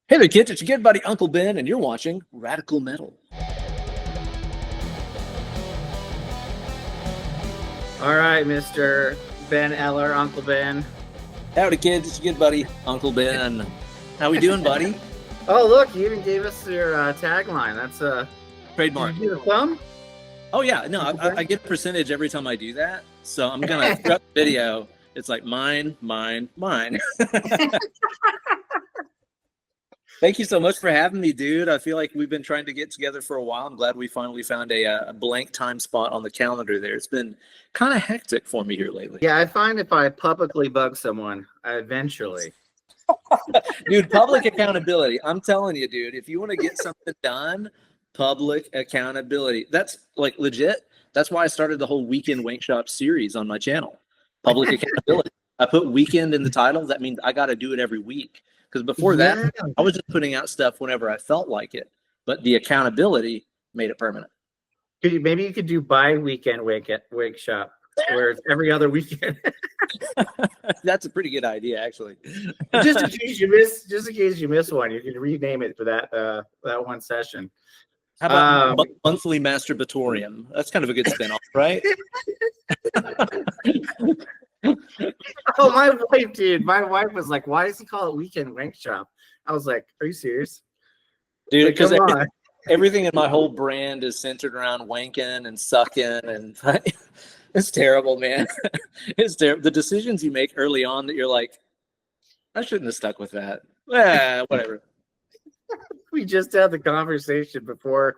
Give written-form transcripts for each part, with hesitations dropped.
Hey there, kids. It's your good buddy Uncle Ben, and you're watching Radical Metal. All right, Mr. Ben Eller, Uncle Ben. Howdy, kids. It's your good buddy Uncle Ben. How we doing, buddy? Oh, look, you even gave us your tagline. That's a Trademark. Did you get a thumb? Oh, yeah. No, I get a percentage every time I do that. So I'm going to throughout the video. It's like mine. Thank you so much for having me, dude. I feel like we've been trying to get together for a while. I'm glad we finally found a blank time spot on the calendar there. It's been kind of hectic for me here lately. Yeah, I find if I publicly bug someone, eventually. Dude, public accountability. I'm telling you, dude, if you want to get something done, public accountability. That's like legit. That's why I started the whole Weekend Wankshop series on my channel. Public accountability. I put weekend in the title. That means I got to do it every week. Because before that, I was just putting out stuff whenever I felt like it. But the accountability made it permanent. Maybe you could do bi-weekend wake shop, where it's every other weekend. That's a pretty good idea, actually. just in case you miss one, you can rename it for that one session. How about monthly masturbatorium? That's kind of a good spinoff, right? Oh, my wife, dude. My wife was like, "Why does he call it Weekend Wank Shop?" I was like, "Are you serious, dude?" Because everything in my whole brand is centered around wanking and sucking, and it's terrible, man. It's terrible. The decisions you make early on that you're like, I shouldn't have stuck with that. Whatever. We just had the conversation before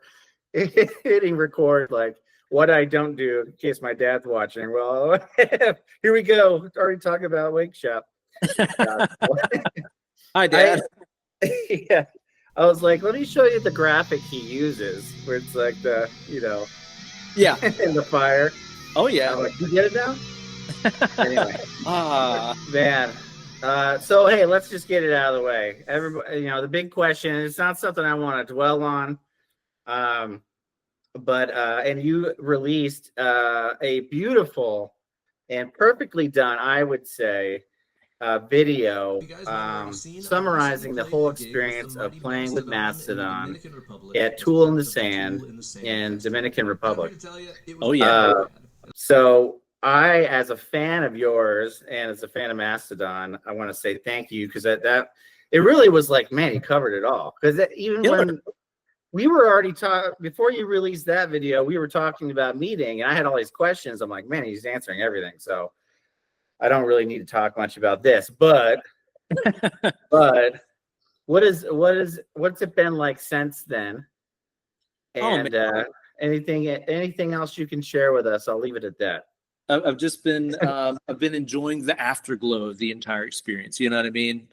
hitting record, like what I don't do in case my dad's watching. Well, here we go. Already talking about Wake Shop. Hi, Dad. Yeah. I was like, let me show you the graphic he uses, where it's like the, yeah, in the fire. Oh yeah. I'm like, you get it now? Anyway, man. So hey, let's just get it out of the way. Everybody, the big question. It's not something I want to dwell on. But and you released a beautiful and perfectly done, I would say, video summarizing the whole experience of playing with Mastodon at Tool in the Sand in Dominican Republic. Oh yeah. So I, as a fan of yours and as a fan of Mastodon, I want to say thank you, because that it really was like, man, you covered it all. Because even when we were already talking, before you released that video, we were talking about meeting, and I had all these questions. I'm like, man, he's answering everything. So I don't really need to talk much about this, but what's it been like since then? And anything else you can share with us? I'll leave it at that. I've just been I've been enjoying the afterglow of the entire experience. You know what I mean?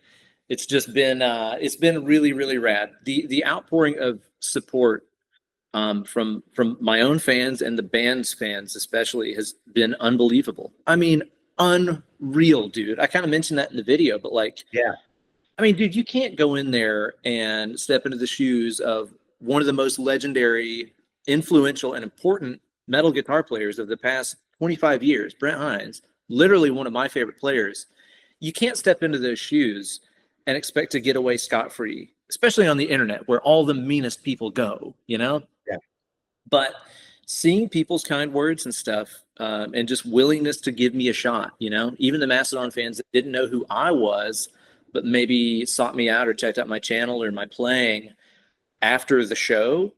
It's just been it's been really, really rad. The outpouring of support from my own fans and the band's fans especially has been unbelievable. I mean, unreal, dude. I kind of mentioned that in the video, but yeah. I mean, dude, you can't go in there and step into the shoes of one of the most legendary, influential, and important metal guitar players of the past 25 years, Brent Hines, literally one of my favorite players. You can't step into those shoes and expect to get away scot-free, especially on the internet where all the meanest people go, Yeah. But seeing people's kind words and stuff, and just willingness to give me a shot, even the Mastodon fans that didn't know who I was, but maybe sought me out or checked out my channel or my playing after the show,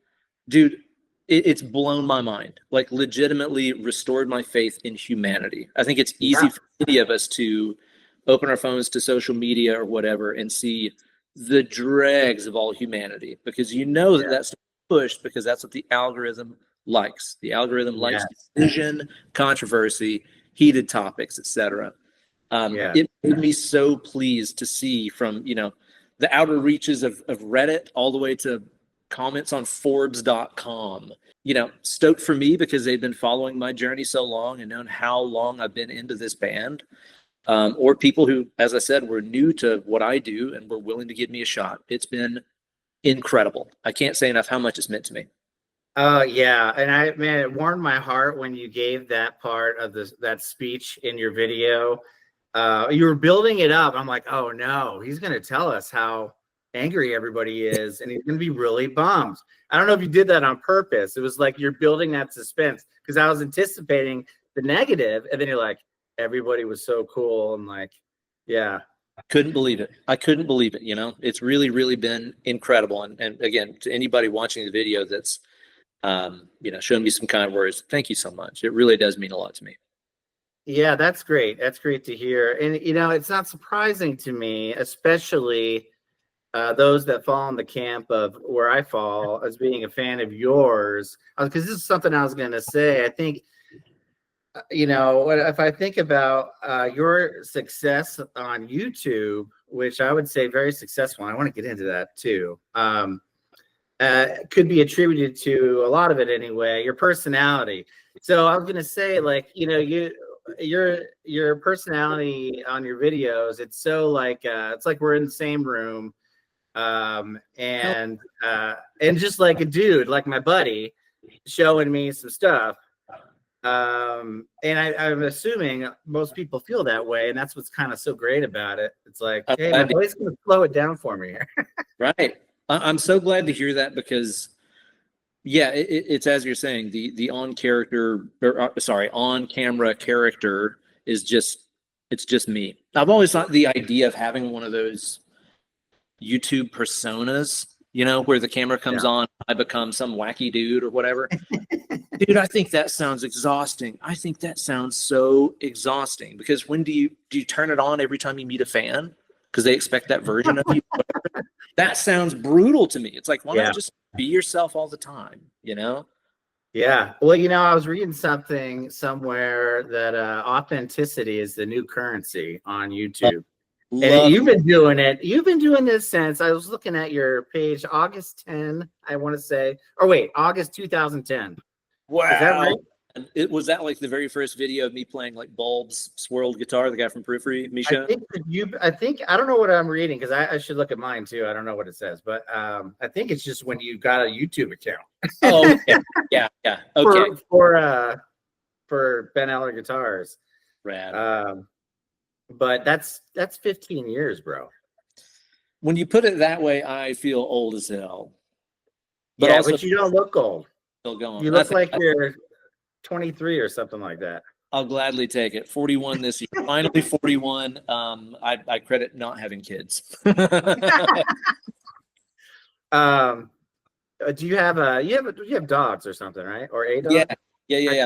dude, it's blown my mind, like legitimately restored my faith in humanity. I think it's easy for any of us to open our phones to social media or whatever and see the dregs of all humanity, because that's pushed because that's what the algorithm likes. The algorithm likes division, controversy, heated topics, etc. It made me so pleased to see from the outer reaches of Reddit all the way to comments on Forbes.com. Stoked for me because they've been following my journey so long and known how long I've been into this band. Or people who, as I said, were new to what I do and were willing to give me a shot. It's been incredible. I can't say enough how much it's meant to me. Yeah. And it warmed my heart when you gave that part of that speech in your video. You were building it up. I'm like, oh no, he's going to tell us how angry everybody is, and he's going to be really bummed. I don't know if you did that on purpose. It was like you're building that suspense because I was anticipating the negative, and then you're like, everybody was so cool, and like, yeah. Couldn't believe it. I couldn't believe it. You know, it's really, really been incredible. And again, to anybody watching the video that's, you know, showing me some kind words, thank you so much. It really does mean a lot to me. Yeah, that's great. That's great to hear. And, you know, it's not surprising to me, especially those that fall in the camp of where I fall as being a fan of yours, because this is something I was going to say. I think, you know, if I think about your success on YouTube, which I would say very successful, and I want to get into that too, could be attributed to a lot of it anyway, your personality. So I was going to say, like, you know, your personality on your videos, it's so like it's like we're in the same room, and just like a dude, like my buddy, showing me some stuff. And I'm assuming most people feel that way, and that's what's kind of so great about it. It's like, hey, my boy's gonna slow it down for me here. Right. I'm so glad to hear that because, yeah, it's as you're saying, the on camera character is just me. I've always thought the idea of having one of those YouTube personas, you know, where the camera comes on, I become some wacky dude or whatever. Dude, I think that sounds exhausting. I think that sounds so exhausting because when do you turn it on every time you meet a fan? Because they expect that version of you. That sounds brutal to me. It's like, why not just be yourself all the time, you know? Yeah. Well, you know, I was reading something somewhere that authenticity is the new currency on YouTube. And you've been doing it. You've been doing this since I was looking at your page, August 10, I want to say, or wait, August 2010. Wow. Is that right? Was that like the very first video of me playing like Bulb's swirled guitar, the guy from Periphery, Misha? I think I don't know what I'm reading because I should look at mine too. I don't know what it says, but I think it's just when you got a YouTube account. Oh, yeah. Okay. For Ben Eller guitars. Rad. But that's 15 years, bro. When you put it that way, I feel old as hell. But also, but you don't look old. Still going. You look like you're 23 or something like that. I'll gladly take it. 41 this year. Finally 41. I credit not having kids. Do you have dogs or something, right? Or a dog? Yeah.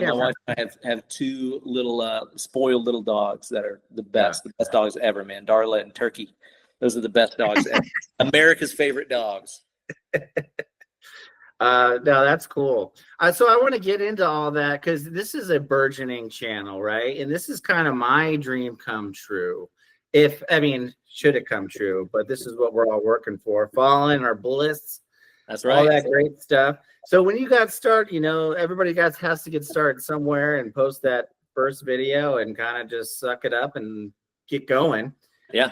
My wife and I have two little spoiled little dogs that are the best dogs ever, man. Darla and Turkey. Those are the best dogs ever. America's favorite dogs. No, that's cool. So I want to get into all that because this is a burgeoning channel, right? And this is kind of my dream come true. Should it come true? But this is what we're all working for. Fallen or bliss. That's right. All that great stuff. So when you got started, you know, everybody has to get started somewhere and post that first video and kind of just suck it up and get going. Yeah.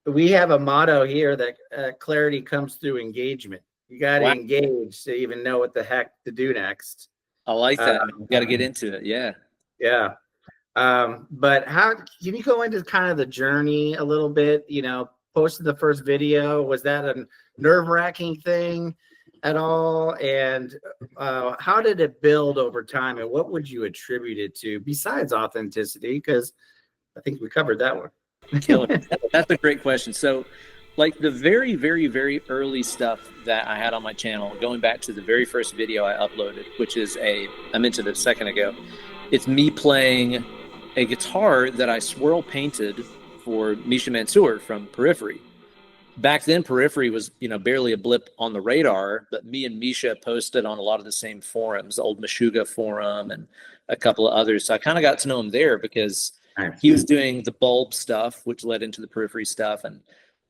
We have a motto here that clarity comes through engagement. You got to engage to even know what the heck to do next. I like that. You got to get into it. Yeah. Yeah. But how can you go into kind of the journey a little bit? You know, posted the first video. Was that a nerve-wracking thing at all? And how did it build over time? And what would you attribute it to besides authenticity? Because I think we covered that one. That's a great question. So, like the very, very, very early stuff that I had on my channel, going back to the very first video I uploaded, which is I mentioned it a second ago, it's me playing a guitar that I swirl painted for Misha Mansour from Periphery. Back then, Periphery was, you know, barely a blip on the radar, but me and Misha posted on a lot of the same forums, the old Meshuggah forum and a couple of others. So I kind of got to know him there because he was doing the Bulb stuff, which led into the Periphery stuff. And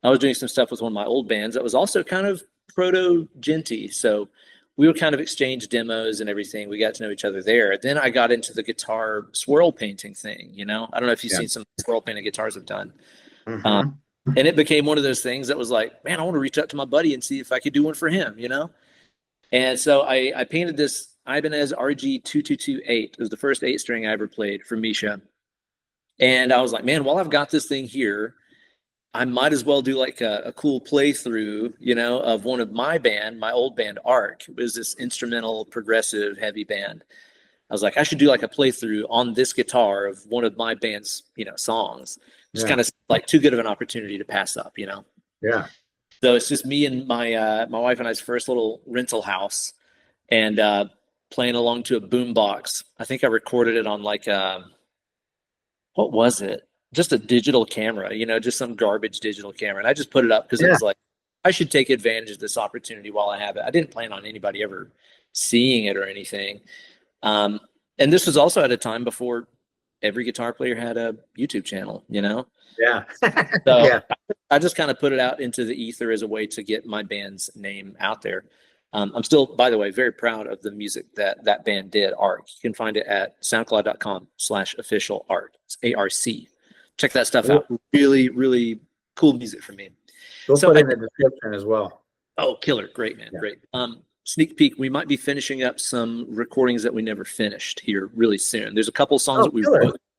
I was doing some stuff with one of my old bands that was also kind of proto-genty. So we would kind of exchange demos and everything. We got to know each other there. Then I got into the guitar swirl painting thing, you know? I don't know if you've seen some swirl painted guitars I've done. And it became one of those things that was like, man, I want to reach out to my buddy and see if I could do one for him, you know? And so I painted this Ibanez RG2228. It was the first 8-string I ever played for Misha. And I was like, man, while I've got this thing here, I might as well do like a cool playthrough, you know, of one of my old band, Arc. It was this instrumental, progressive, heavy band. I was like, I should do like a playthrough on this guitar of one of my band's, you know, songs. Just kind of like too good of an opportunity to pass up, you know? Yeah. So it's just me and my wife and I's first little rental house, and playing along to a boom box. I think I recorded it on like what was it? Just a digital camera, you know, just some garbage digital camera. And I just put it up because it was like, I should take advantage of this opportunity while I have it. I didn't plan on anybody ever seeing it or anything. And this was also at a time before every guitar player had a YouTube channel, you know? Yeah. So I just kind of put it out into the ether as a way to get my band's name out there. I'm still, by the way, very proud of the music that band did, Arc. You can find it at soundcloud.com/official-arc. It's ARC. Check that stuff out. Really, really cool music for me. We'll put it in the description as well. Oh, killer. Great, man. Great. Sneak peek, we might be finishing up some recordings that we never finished here really soon. There's a couple songs that we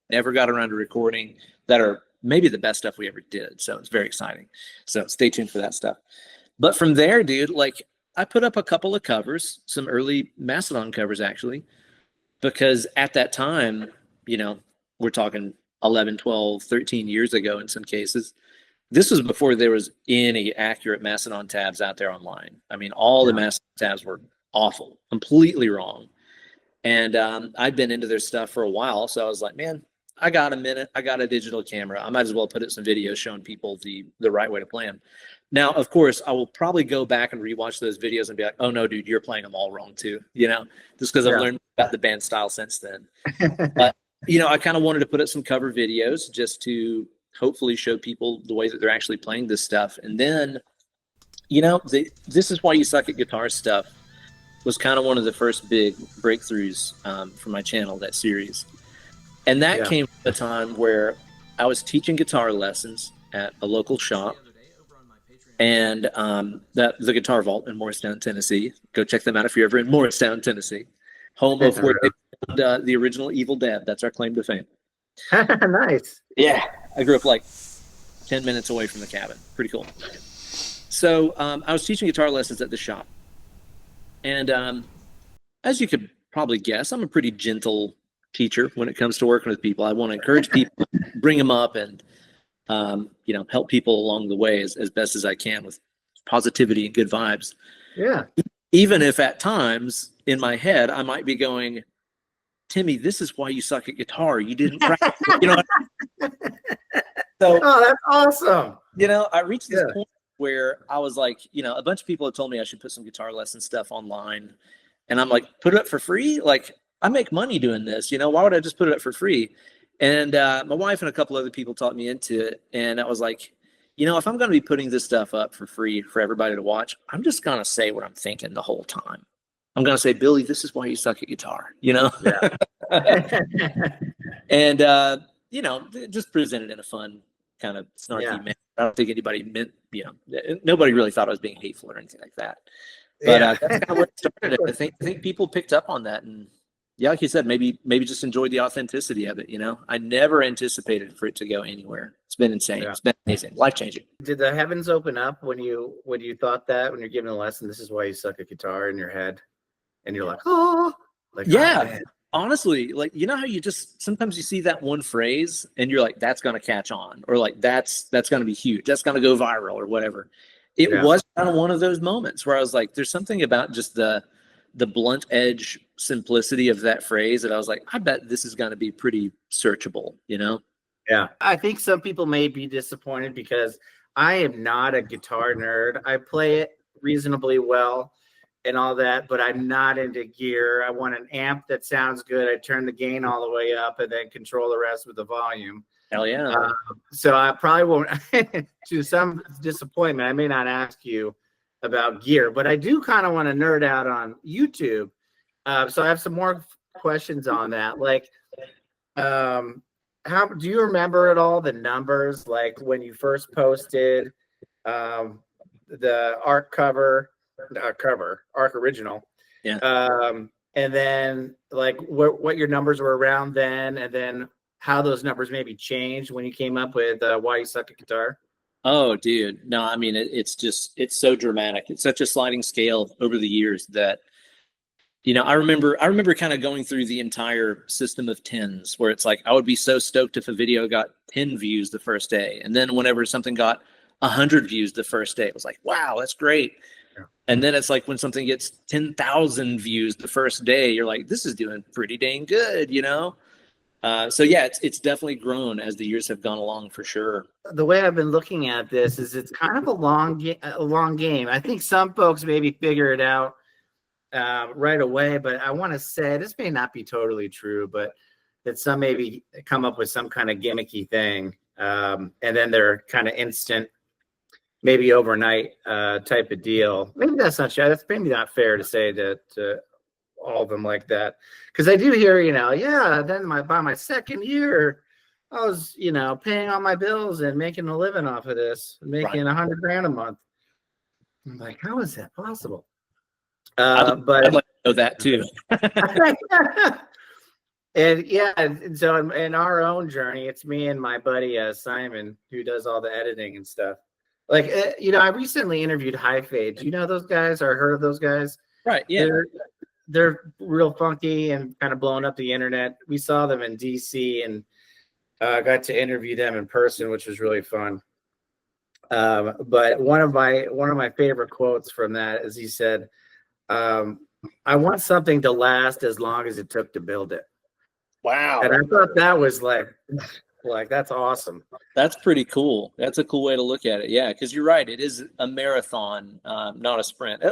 never got around to recording that are maybe the best stuff we ever did. So it's very exciting. So stay tuned for that stuff. But from there, dude, like I put up a couple of covers, some early Mastodon covers actually, because at that time, you know, we're talking 11, 12, 13 years ago in some cases. This was before there was any accurate Mastodon tabs out there online. I mean, all the Mastodon tabs were awful, completely wrong. And I'd been into their stuff for a while. So I was like, man, I got a minute. I got a digital camera. I might as well put out some videos showing people the right way to play them. Now, of course, I will probably go back and rewatch those videos and be like, oh, no, dude, you're playing them all wrong, too. You know, just because I've learned about the band style since then. But, you know, I kind of wanted to put out some cover videos just to hopefully show people the way that they're actually playing this stuff. And then, you know, This Is Why You Suck at Guitar stuff was kind of one of the first big breakthroughs for my channel, that series. And that came from a time where I was teaching guitar lessons at a local shop, and the Guitar Vault in Morristown, Tennessee. Go check them out if you're ever in Morristown, Tennessee, home of where they found the original Evil Dead. That's our claim to fame. Nice. Yeah, I grew up like 10 minutes away from the cabin. Pretty cool. So I was teaching guitar lessons at the shop, and as you could probably guess, I'm a pretty gentle teacher when it comes to working with people. I want to encourage people, bring them up, and you know, help people along the way as best as I can with positivity and good vibes. Yeah. Even if at times in my head I might be going, Timmy, this is why you suck at guitar. You didn't practice. You know. So, oh, that's awesome. You know, I reached this point where I was like, you know, a bunch of people have told me I should put some guitar lesson stuff online, and I'm like, put it up for free? Like, I make money doing this. You know, why would I just put it up for free? And my wife and a couple other people taught me into it, and I was like, you know, if I'm going to be putting this stuff up for free for everybody to watch, I'm just going to say what I'm thinking the whole time. I'm going to say, Billy, this is why you suck at guitar, you know? Yeah. And, you know, just presented in a fun kind of snarky manner. I don't think anybody meant, you know, nobody really thought I was being hateful or anything like that. But that's kind of where it started. I think people picked up on that. And yeah, like you said, maybe just enjoyed the authenticity of it, you know? I never anticipated for it to go anywhere. It's been insane. It's been amazing. Life-changing. Did the heavens open up when you thought that, when you're giving a lesson, this is why you suck at guitar in your head? And you're like, oh, like, yeah, honestly, like, you know how you just, sometimes you see that one phrase and you're like, that's going to catch on, or like, that's going to be huge. That's going to go viral or whatever. It was kind of one of those moments where I was like, there's something about just the blunt edge simplicity of that phrase that I was like, I bet this is going to be pretty searchable, you know? Yeah. I think some people may be disappointed because I am not a guitar nerd. I play it reasonably well and all that, but I'm not into gear. I want an amp that sounds good. I turn the gain all the way up and then control the rest with the volume. Hell yeah. So I probably won't, to some disappointment, I may not ask you about gear, but I do kind of want to nerd out on YouTube. So I have some more questions on that. Like, how do you remember at all the numbers? Like when you first posted the Arc Arc original. Yeah. And then like what your numbers were around then, and then how those numbers maybe changed when you came up with Why You Suck at Guitar? Oh, dude. No, I mean it's so dramatic. It's such a sliding scale over the years that I remember kind of going through the entire system of tens where it's like I would be so stoked if a video got 10 views the first day. And then whenever something got 100 views the first day, it was like, wow, that's great. Yeah. And then it's like when something gets 10,000 views the first day, you're like, this is doing pretty dang good. So yeah, it's definitely grown as the years have gone along for sure. The way I've been looking at this is it's kind of a long game. I think some folks maybe figure it out right away, but I want to say this may not be totally true, but that some maybe come up with some kind of gimmicky thing, and then they're kind of instant, maybe overnight type of deal. Maybe that's not true. That's maybe not fair to say that all of them like that, because I do hear, yeah. Then by my second year, I was, paying all my bills and making a living off of this, making $100,000 a month. I'm like, how is that possible? But I'd like to know that too. and yeah, and so in our own journey, it's me and my buddy Simon who does all the editing and stuff. Like, I recently interviewed High Fade. Do you know those guys or heard of those guys? Right. Yeah. They're real funky and kind of blowing up the internet. We saw them in DC and got to interview them in person, which was really fun. But one of my favorite quotes from that is he said, I want something to last as long as it took to build it. Wow. And I thought that was like that's awesome. That's pretty cool. That's a cool way to look at it. Yeah, because you're right. It is a marathon, not a sprint.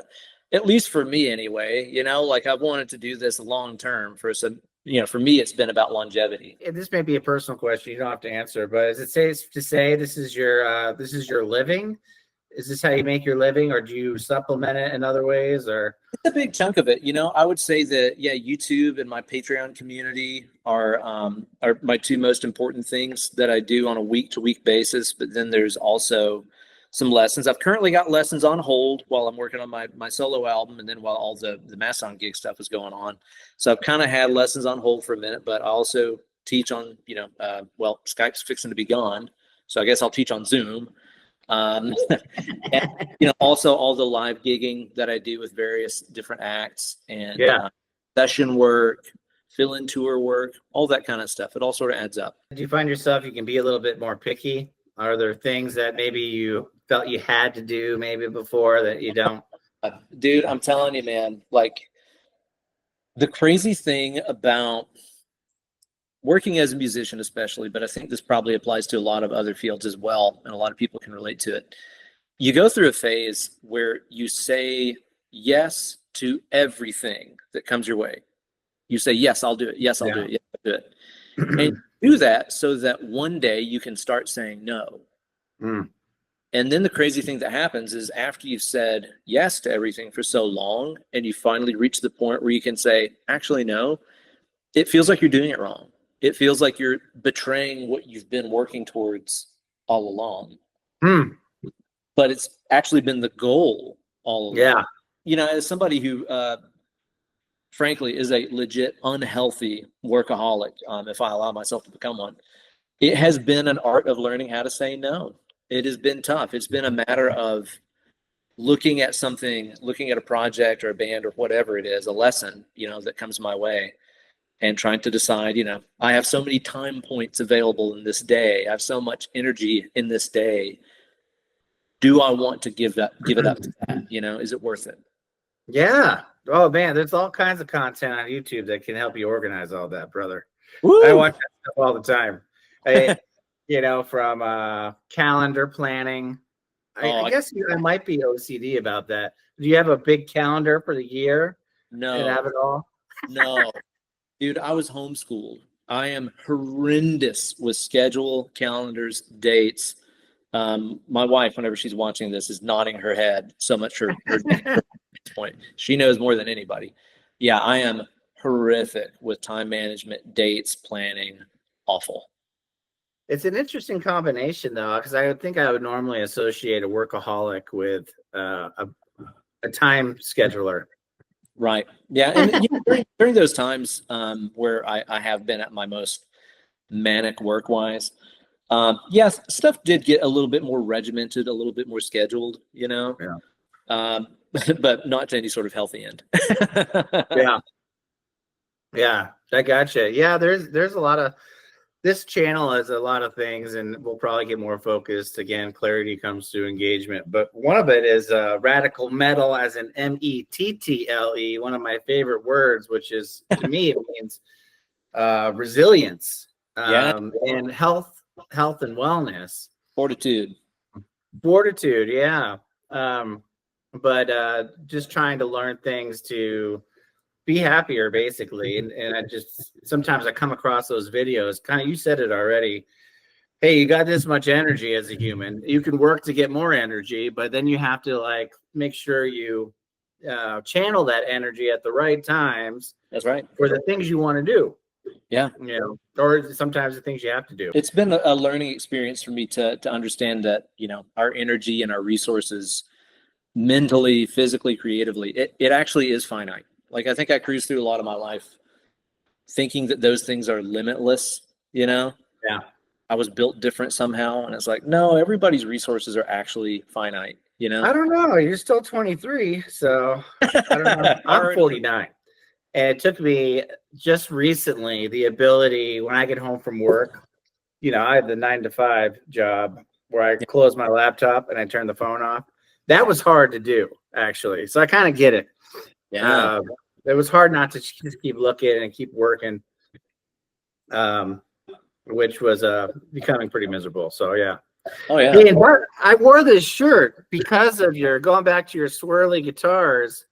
At least for me, anyway. Like I've wanted to do this long term for some. For me, it's been about longevity. And this may be a personal question. You don't have to answer, but is it safe to say this is your living? Is this how you make your living, or do you supplement it in other ways? Or it's a big chunk of it. I would say that YouTube and my Patreon community are my two most important things that I do on a week-to-week basis. But then there's also some lessons. I've currently got lessons on hold while I'm working on my solo album, and then while all the Mastodon gig stuff is going on. So I've kind of had lessons on hold for a minute, but I also teach on Skype's fixing to be gone, so I guess I'll teach on Zoom. And, also all the live gigging that I do with various different acts and session work, fill-in tour work, all that kind of stuff. It all sort of adds up. Do you find yourself you can be a little bit more picky? Are there things that maybe you felt you had to do maybe before that you don't? Dude, I'm telling you, man, like the crazy thing about working as a musician especially, but I think this probably applies to a lot of other fields as well, and a lot of people can relate to it. You go through a phase where you say yes to everything that comes your way. You say, yes, I'll do it. Yes, I'll do it. Yes, I'll do it. And do that so that one day you can start saying no. And then the crazy thing that happens is after you've said yes to everything for so long and you finally reach the point where you can say, actually, no, it feels like you're doing it wrong. It feels like you're betraying what you've been working towards all along. But it's actually been the goal all along. Yeah. As somebody who, frankly, is a legit unhealthy workaholic, if I allow myself to become one, it has been an art of learning how to say no. It has been tough. It's been a matter of looking at a project or a band or whatever it is, a lesson, that comes my way, and trying to decide, I have so many time points available in this day. I have so much energy in this day. Do I want to give it up to that? Is it worth it? Yeah. Oh man, there's all kinds of content on YouTube that can help you organize all that, brother. Woo! I watch that stuff all the time. From calendar planning. I guess I might be OCD about that. Do you have a big calendar for the year? No. And have it all? No. Dude, I was homeschooled. I am horrendous with schedule, calendars, dates. My wife, whenever she's watching this, is nodding her head so much her point. She knows more than anybody. Yeah, I am horrific with time management, dates, planning, awful. It's an interesting combination, though, because I would think I would normally associate a workaholic with a time scheduler. Right. Yeah. And during those times where I have been at my most manic work-wise, Yes, stuff did get a little bit more regimented, a little bit more scheduled, Yeah. um, but not to any sort of healthy end. Yeah. Yeah. I gotcha. Yeah. There's a lot of, this channel has a lot of things, and we'll probably get more focused. Again, clarity comes to engagement, but one of it is radical metal, as in METTLE, one of my favorite words, which is, to me, it means resilience, Yeah, and health and wellness, fortitude. fortitude. Yeah. But just trying to learn things to be happier, basically. And I just, sometimes I come across those videos, kind of, you said it already. Hey, you got this much energy as a human. You can work to get more energy, but then you have to like make sure you channel that energy at the right times. That's right. For the things you want to do. Yeah. Or sometimes the things you have to do. It's been a learning experience for me to understand that, our energy and our resources, mentally, physically, creatively, it actually is finite. Like, I think I cruised through a lot of my life thinking that those things are limitless, Yeah. I was built different somehow. And it's like, no, everybody's resources are actually finite, I don't know. You're still 23. So I don't know. I'm 49. And it took me just recently the ability, when I get home from work, I had the 9 to 5 job where I close my laptop and I turn the phone off. That was hard to do, actually. So I kind of get it. Yeah. It was hard not to just keep looking and keep working, which was becoming pretty miserable. So, yeah. Oh, yeah. Hey, I wore this shirt because of going back to your swirly guitars.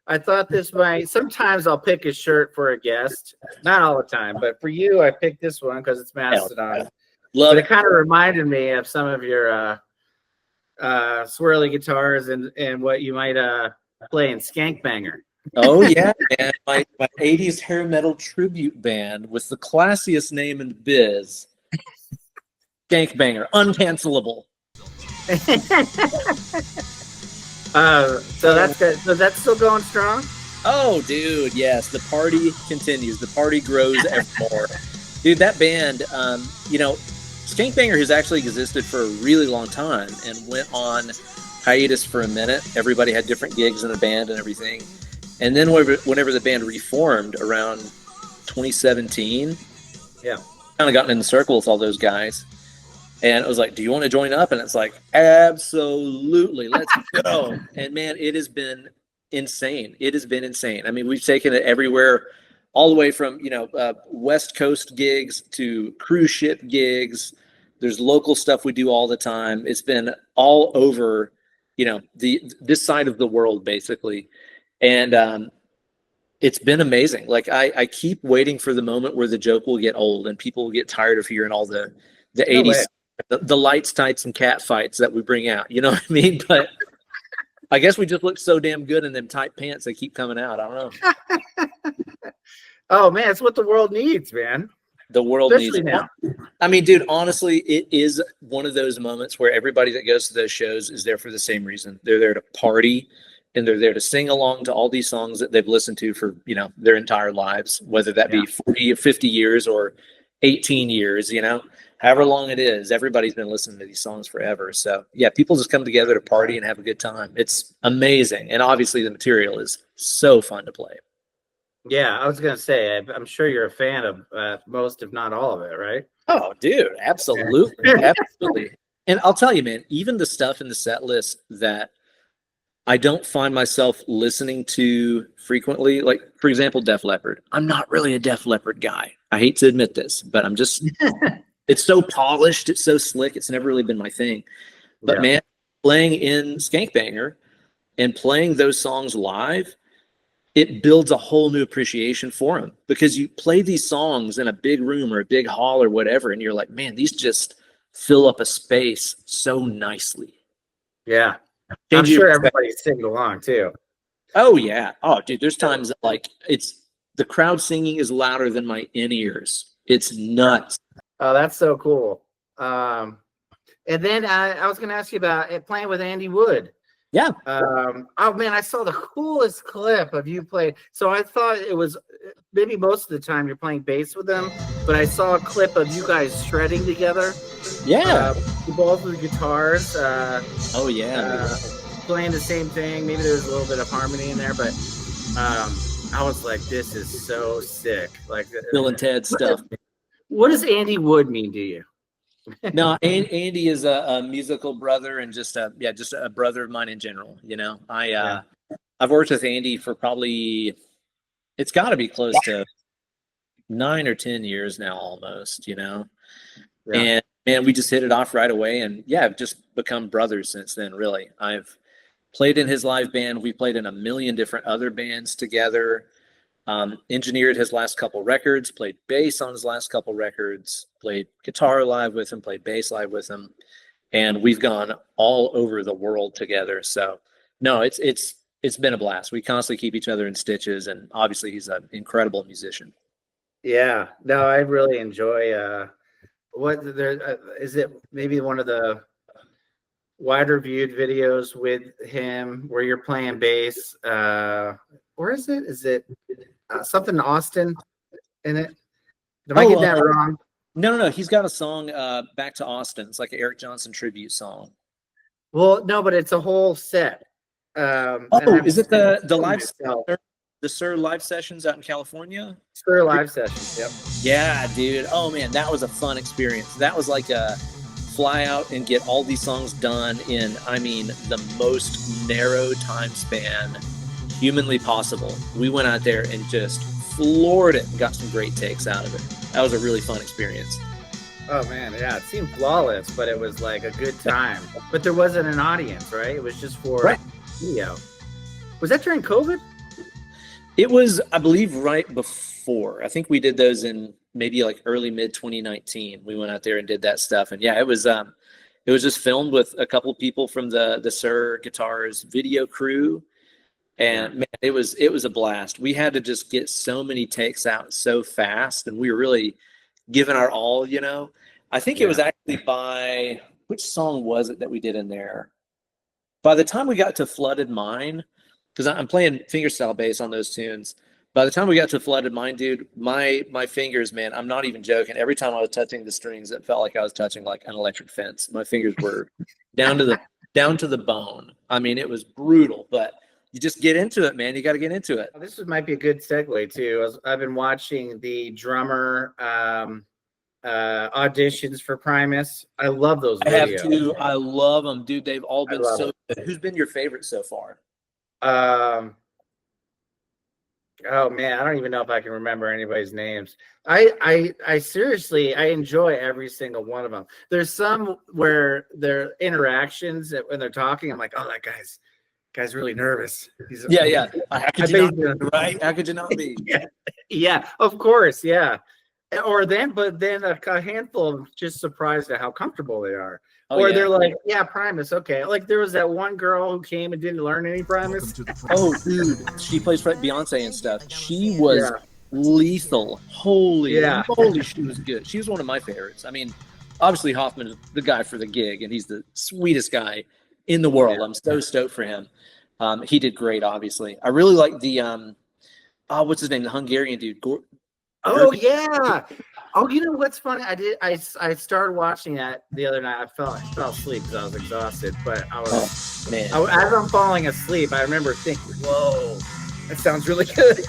I thought this might, sometimes I'll pick a shirt for a guest, not all the time, but for you, I picked this one because it's Mastodon. Love it. Kind of reminded me of some of your swirly guitars and what you might play in Skankbanger. Oh, yeah, man. My 80s hair metal tribute band with the classiest name in the biz. Skankbanger, uncancelable. So that's good. So that's still going strong? Oh, dude, yes. The party continues. The party grows ever more. Dude, that band, Skankbanger has actually existed for a really long time and went on hiatus for a minute. Everybody had different gigs in the band and everything. And then whenever the band reformed around 2017, yeah, kind of gotten in the circle with all those guys. And it was like, do you want to join up? And it's like, absolutely, let's go. And man, it has been insane. It has been insane. I mean, we've taken it everywhere, all the way from, West Coast gigs to cruise ship gigs. There's local stuff we do all the time. It's been all over, this side of the world, basically. And it's been amazing. Like, I keep waiting for the moment where the joke will get old and people will get tired of hearing all the 80s, the lights, tights, and cat fights that we bring out. You know what I mean? But I guess we just look so damn good in them tight pants. They keep coming out. I don't know. Oh, man, it's what the world needs, man. The world especially needs now. I mean, dude, honestly, it is one of those moments where everybody that goes to those shows is there for the same reason. They're there to party, and they're there to sing along to all these songs that they've listened to for, their entire lives, whether that be 40 or 50 years or 18 years, however long it is. Everybody's been listening to these songs forever. So, yeah, people just come together to party and have a good time. It's amazing. And obviously the material is so fun to play. Yeah, I was going to say, I'm sure you're a fan of most, if not all of it, right? Oh, dude, absolutely. Absolutely. And I'll tell you, man, even the stuff in the set list that I don't find myself listening to frequently, like, for example, Def Leppard. I'm not really a Def Leppard guy. I hate to admit this, but I'm just, it's so polished, it's so slick, it's never really been my thing. But man, playing in Skankbanger and playing those songs live, it builds a whole new appreciation for them, because you play these songs in a big room or a big hall or whatever, and you're like, man, these just fill up a space so nicely. Yeah. I'm sure everybody's singing along too. Oh, yeah. Oh, dude, there's times that, like, the crowd singing is louder than my in-ears. It's nuts. Oh, that's so cool. And then I was going to ask you about playing with Andy Wood. Yeah. Oh man, I saw the coolest clip of you playing. So I thought it was maybe most of the time you're playing bass with them, but I saw a clip of you guys shredding together. Yeah. Both with guitars. Oh yeah. Playing the same thing. Maybe there's a little bit of harmony in there, but I was like, this is so sick. Like Bill and Ted stuff. What does Andy Wood mean to you? No, Andy is a musical brother and just a brother of mine in general. You know, I've worked with Andy for probably, it's got to be close to 9 or 10 years now, almost. You know, and man, we just hit it off right away, and I've just become brothers since then. Really, I've played in his live band. We played in a million different other bands together. Engineered his last couple records, played bass on his last couple records, played guitar live with him, played bass live with him, and we've gone all over the world together. So no, it's been a blast. We constantly keep each other in stitches, and obviously he's an incredible musician. Yeah, no, I really enjoy what there is it maybe one of the wider viewed videos with him where you're playing bass. Where is it? Is it something Austin in it? Did I get that wrong? No. He's got a song, Back to Austin. It's like an Eric Johnson tribute song. Well, no, but it's a whole set. Is it the live the Sir live sessions out in California? Sir live sessions, yep. Yeah, dude. Oh man, that was a fun experience. That was like a fly out and get all these songs done in, I mean, the most narrow time span humanly possible. We went out there and just floored it and got some great takes out of it. That was a really fun experience. Oh man, yeah, it seemed flawless, but it was like a good time. But there wasn't an audience, right? It was just for video. Was that during COVID? It was, I believe, right before. I think we did those in maybe like early mid 2019. We went out there and did that stuff, and it was just filmed with a couple of people from the Sir Guitars video crew. And man, it was a blast. We had to just get so many takes out so fast, and we were really giving our all, you know. I think it was actually by, which song was it that we did in there? By the time we got to Flooded Mine, because I'm playing fingerstyle bass on those tunes. By the time we got to Flooded Mine, dude, my fingers, man, I'm not even joking. Every time I was touching the strings, it felt like I was touching like an electric fence. My fingers were down to the bone. I mean, it was brutal, but you just get into it, man. You got to get into it. This might be a good segue too. I've been watching the drummer auditions for Primus. I love those videos. I have too. I love them, dude. They've all been so good. Who's been your favorite so far? Oh man, I don't even know if I can remember anybody's names. I seriously, I enjoy every single one of them. There's some where their interactions when they're talking, I'm like, oh, that guy's really nervous. Yeah. How could you not be, right? How could you not be? Yeah, of course, yeah. But then a handful of just surprised at how comfortable they are. They're like, yeah, Primus, okay. Like there was that one girl who came and didn't learn any Primus. Oh, dude, she plays for Beyonce and stuff. She was lethal. Holy moly, she was good. She was one of my favorites. I mean, obviously Hoffman is the guy for the gig, and he's the sweetest guy in the world. I'm so stoked for him. He did great, obviously. I really like the what's his name? The Hungarian dude. Oh yeah. Oh, you know what's funny? I started watching that the other night. I fell asleep because I was exhausted. But as I'm falling asleep, I remember thinking, "Whoa, that sounds really good."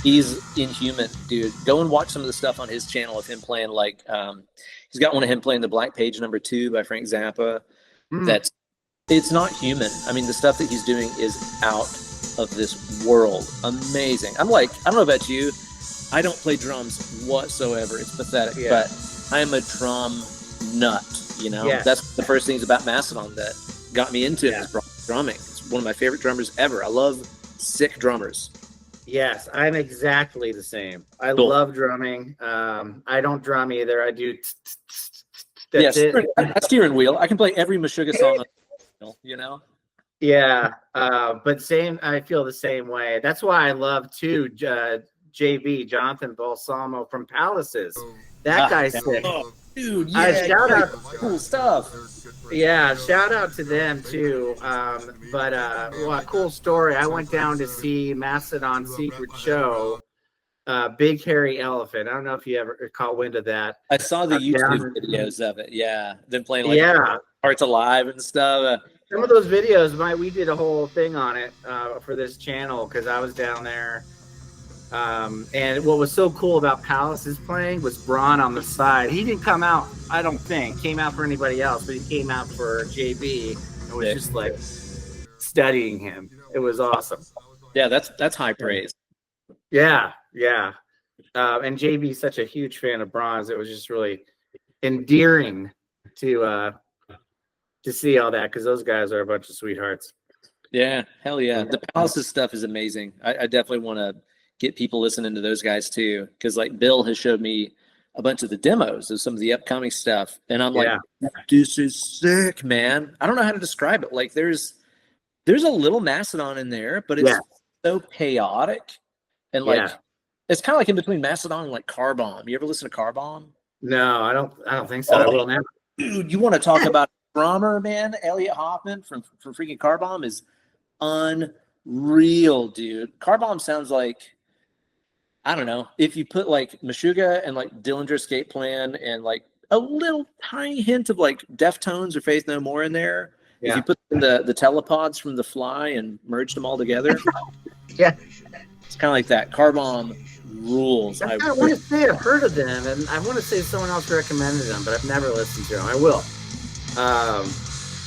he's inhuman, dude. Go and watch some of the stuff on his channel of him playing. Like, he's got one of him playing the Black Page #2 by Frank Zappa. It's not human. I mean, the stuff that he's doing is out of this world. Amazing. I'm like, I don't know about you. I don't play drums whatsoever. It's pathetic, but I am a drum nut, you know? That's the first things about Mastodon that got me into drumming. It's one of my favorite drummers ever. I love sick drummers. Yes, I'm exactly the same. I love drumming. I don't drum either. I do steering wheel. I can play every Meshuggah song, you know? Yeah, but I feel the same way. That's why I love too JB, Jonathan Balsamo from Palaces. That guy's sick. Dude, shout out, cool stuff. Yeah, shout out to them too. But cool story. I went down to see Mastodon Secret Show Big Hairy Elephant. I don't know if you ever caught wind of that. I saw the YouTube videos of it. Yeah, them playing like Hearts Alive and stuff. Some of those videos, we did a whole thing on it for this channel because I was down there. And what was so cool about Palace's playing was Braun on the side. He didn't come out, I don't think, came out for anybody else, but he came out for JB and was just like studying him. It was awesome. Yeah, that's high praise. Yeah. And JB's such a huge fan of Braun's. It was just really endearing to see all that because those guys are a bunch of sweethearts. Yeah, hell yeah. The Palace's stuff is amazing. I definitely want to get people listening to those guys too, because like Bill has showed me a bunch of the demos of some of the upcoming stuff, and I'm like, this is sick, man. I don't know how to describe it. Like there's a little Mastodon in there, but it's so chaotic, and like it's kind of like in between Mastodon and like Car Bomb. You ever listen to Car Bomb? No, I don't think so. I will now. Dude, you want to talk about drummer, man? Elliot Hoffman from freaking Car Bomb is unreal, dude. Car Bomb sounds like, I don't know, if you put like Meshuggah and like Dillinger Escape Plan and like a little tiny hint of like Deftones or Faith No More in there. If you put the telepods from The Fly and merged them all together. It's kind of like that. Car Bomb rules. I want to say I've heard of them, and I want to say someone else recommended them, but I've never listened to them. I will.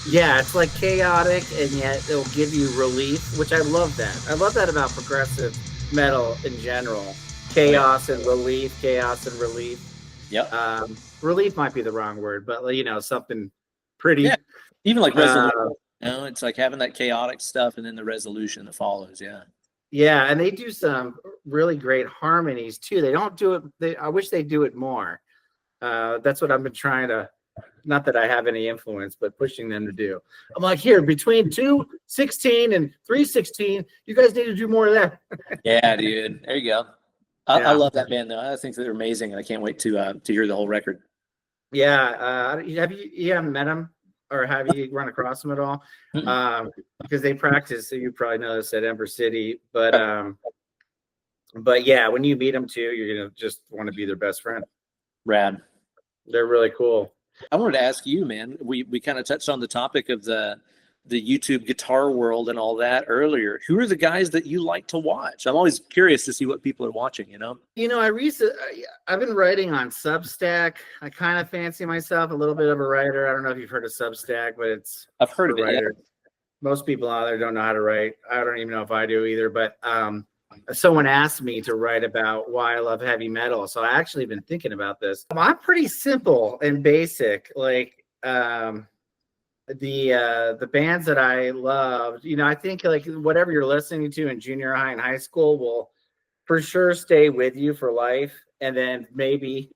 It's like chaotic, and yet it'll give you relief, which I love that. I love that about progressive metal in general. Chaos and relief. Yep. Relief might be the wrong word, but something pretty. Yeah. Even like resolution. It's like having that chaotic stuff and then the resolution that follows. Yeah. Yeah, and they do some really great harmonies too. They don't do it. I wish they do it more. That's what I've been trying to. Not that I have any influence, but pushing them to do. I'm like, here, between 2:16 and 3:16, you guys need to do more of that. Yeah, dude. There you go. I love that band though. I think they're amazing, and I can't wait to hear the whole record. Yeah. You haven't met them, or have you run across them at all? Because they practice, so you probably know this, at Ember City. But yeah, when you meet them too, you're gonna just want to be their best friend. Rad. They're really cool. I wanted to ask you, man. We kind of touched on the topic of the YouTube guitar world and all that earlier. Who are the guys that you like to watch? I'm always curious to see what people are watching. I've been writing on Substack. I kind of fancy myself a little bit of a writer. I don't know if you've heard of Substack, but I've heard of it. Yeah. Most people out there don't know how to write. I don't even know if I do either. But someone asked me to write about why I love heavy metal, so I actually been thinking about this. I'm pretty simple and basic. Like the bands that I loved, I think like whatever you're listening to in junior high and high school will for sure stay with you for life, and then maybe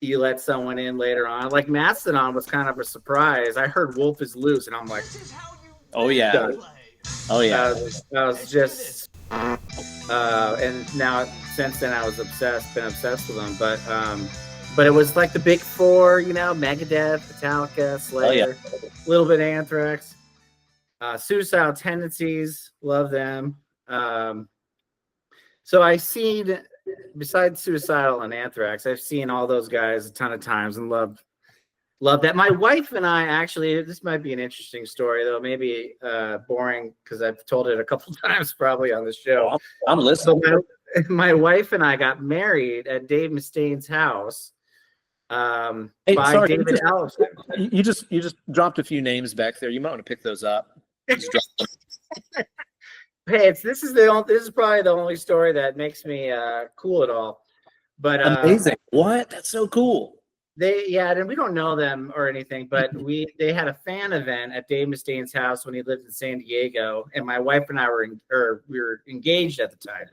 you let someone in later on. Like Mastodon was kind of a surprise. I heard Wolf is Loose, and I'm like, oh yeah. I was just and now since then I was been obsessed with them, but it was like the big four, Megadeth, Metallica, Slayer, a little bit of Anthrax, Suicidal Tendencies, love them. So I've seen, besides Suicidal and Anthrax, I've seen all those guys a ton of times and love that. My wife and I actually, this might be an interesting story, though, maybe boring because I've told it a couple times probably on the show. I'm listening. So my wife and I got married at Dave Mustaine's house by David Ellison. You just dropped a few names back there. You might want to pick those up. Hey, this is probably the only story that makes me cool at all. But amazing. What? That's so cool. And we don't know them or anything, but they had a fan event at Dave Mustaine's house when he lived in San Diego, and my wife and I we were engaged at the time.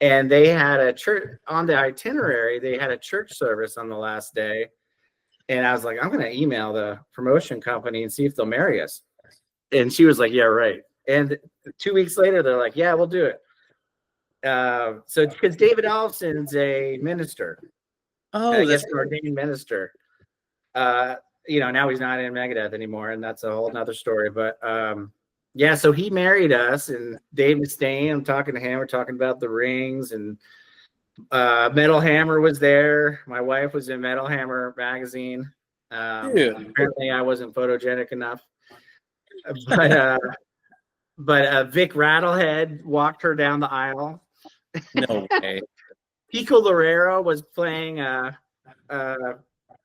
And they had a church on the itinerary. They had a church service on the last day, and I was like, I'm going to email the promotion company and see if they'll marry us. And she was like, yeah, right. And 2 weeks later, they're like, yeah, we'll do it. So because David Ellison's a minister. Oh, that's an ordained minister. Now he's not in Megadeth anymore, and that's a whole nother story. But so he married us, and Dave Mustaine, I'm talking to him, we're talking about the rings, and Metal Hammer was there. My wife was in Metal Hammer magazine. Apparently I wasn't photogenic enough. But Vic Rattlehead walked her down the aisle. No way. Pico Lorero was playing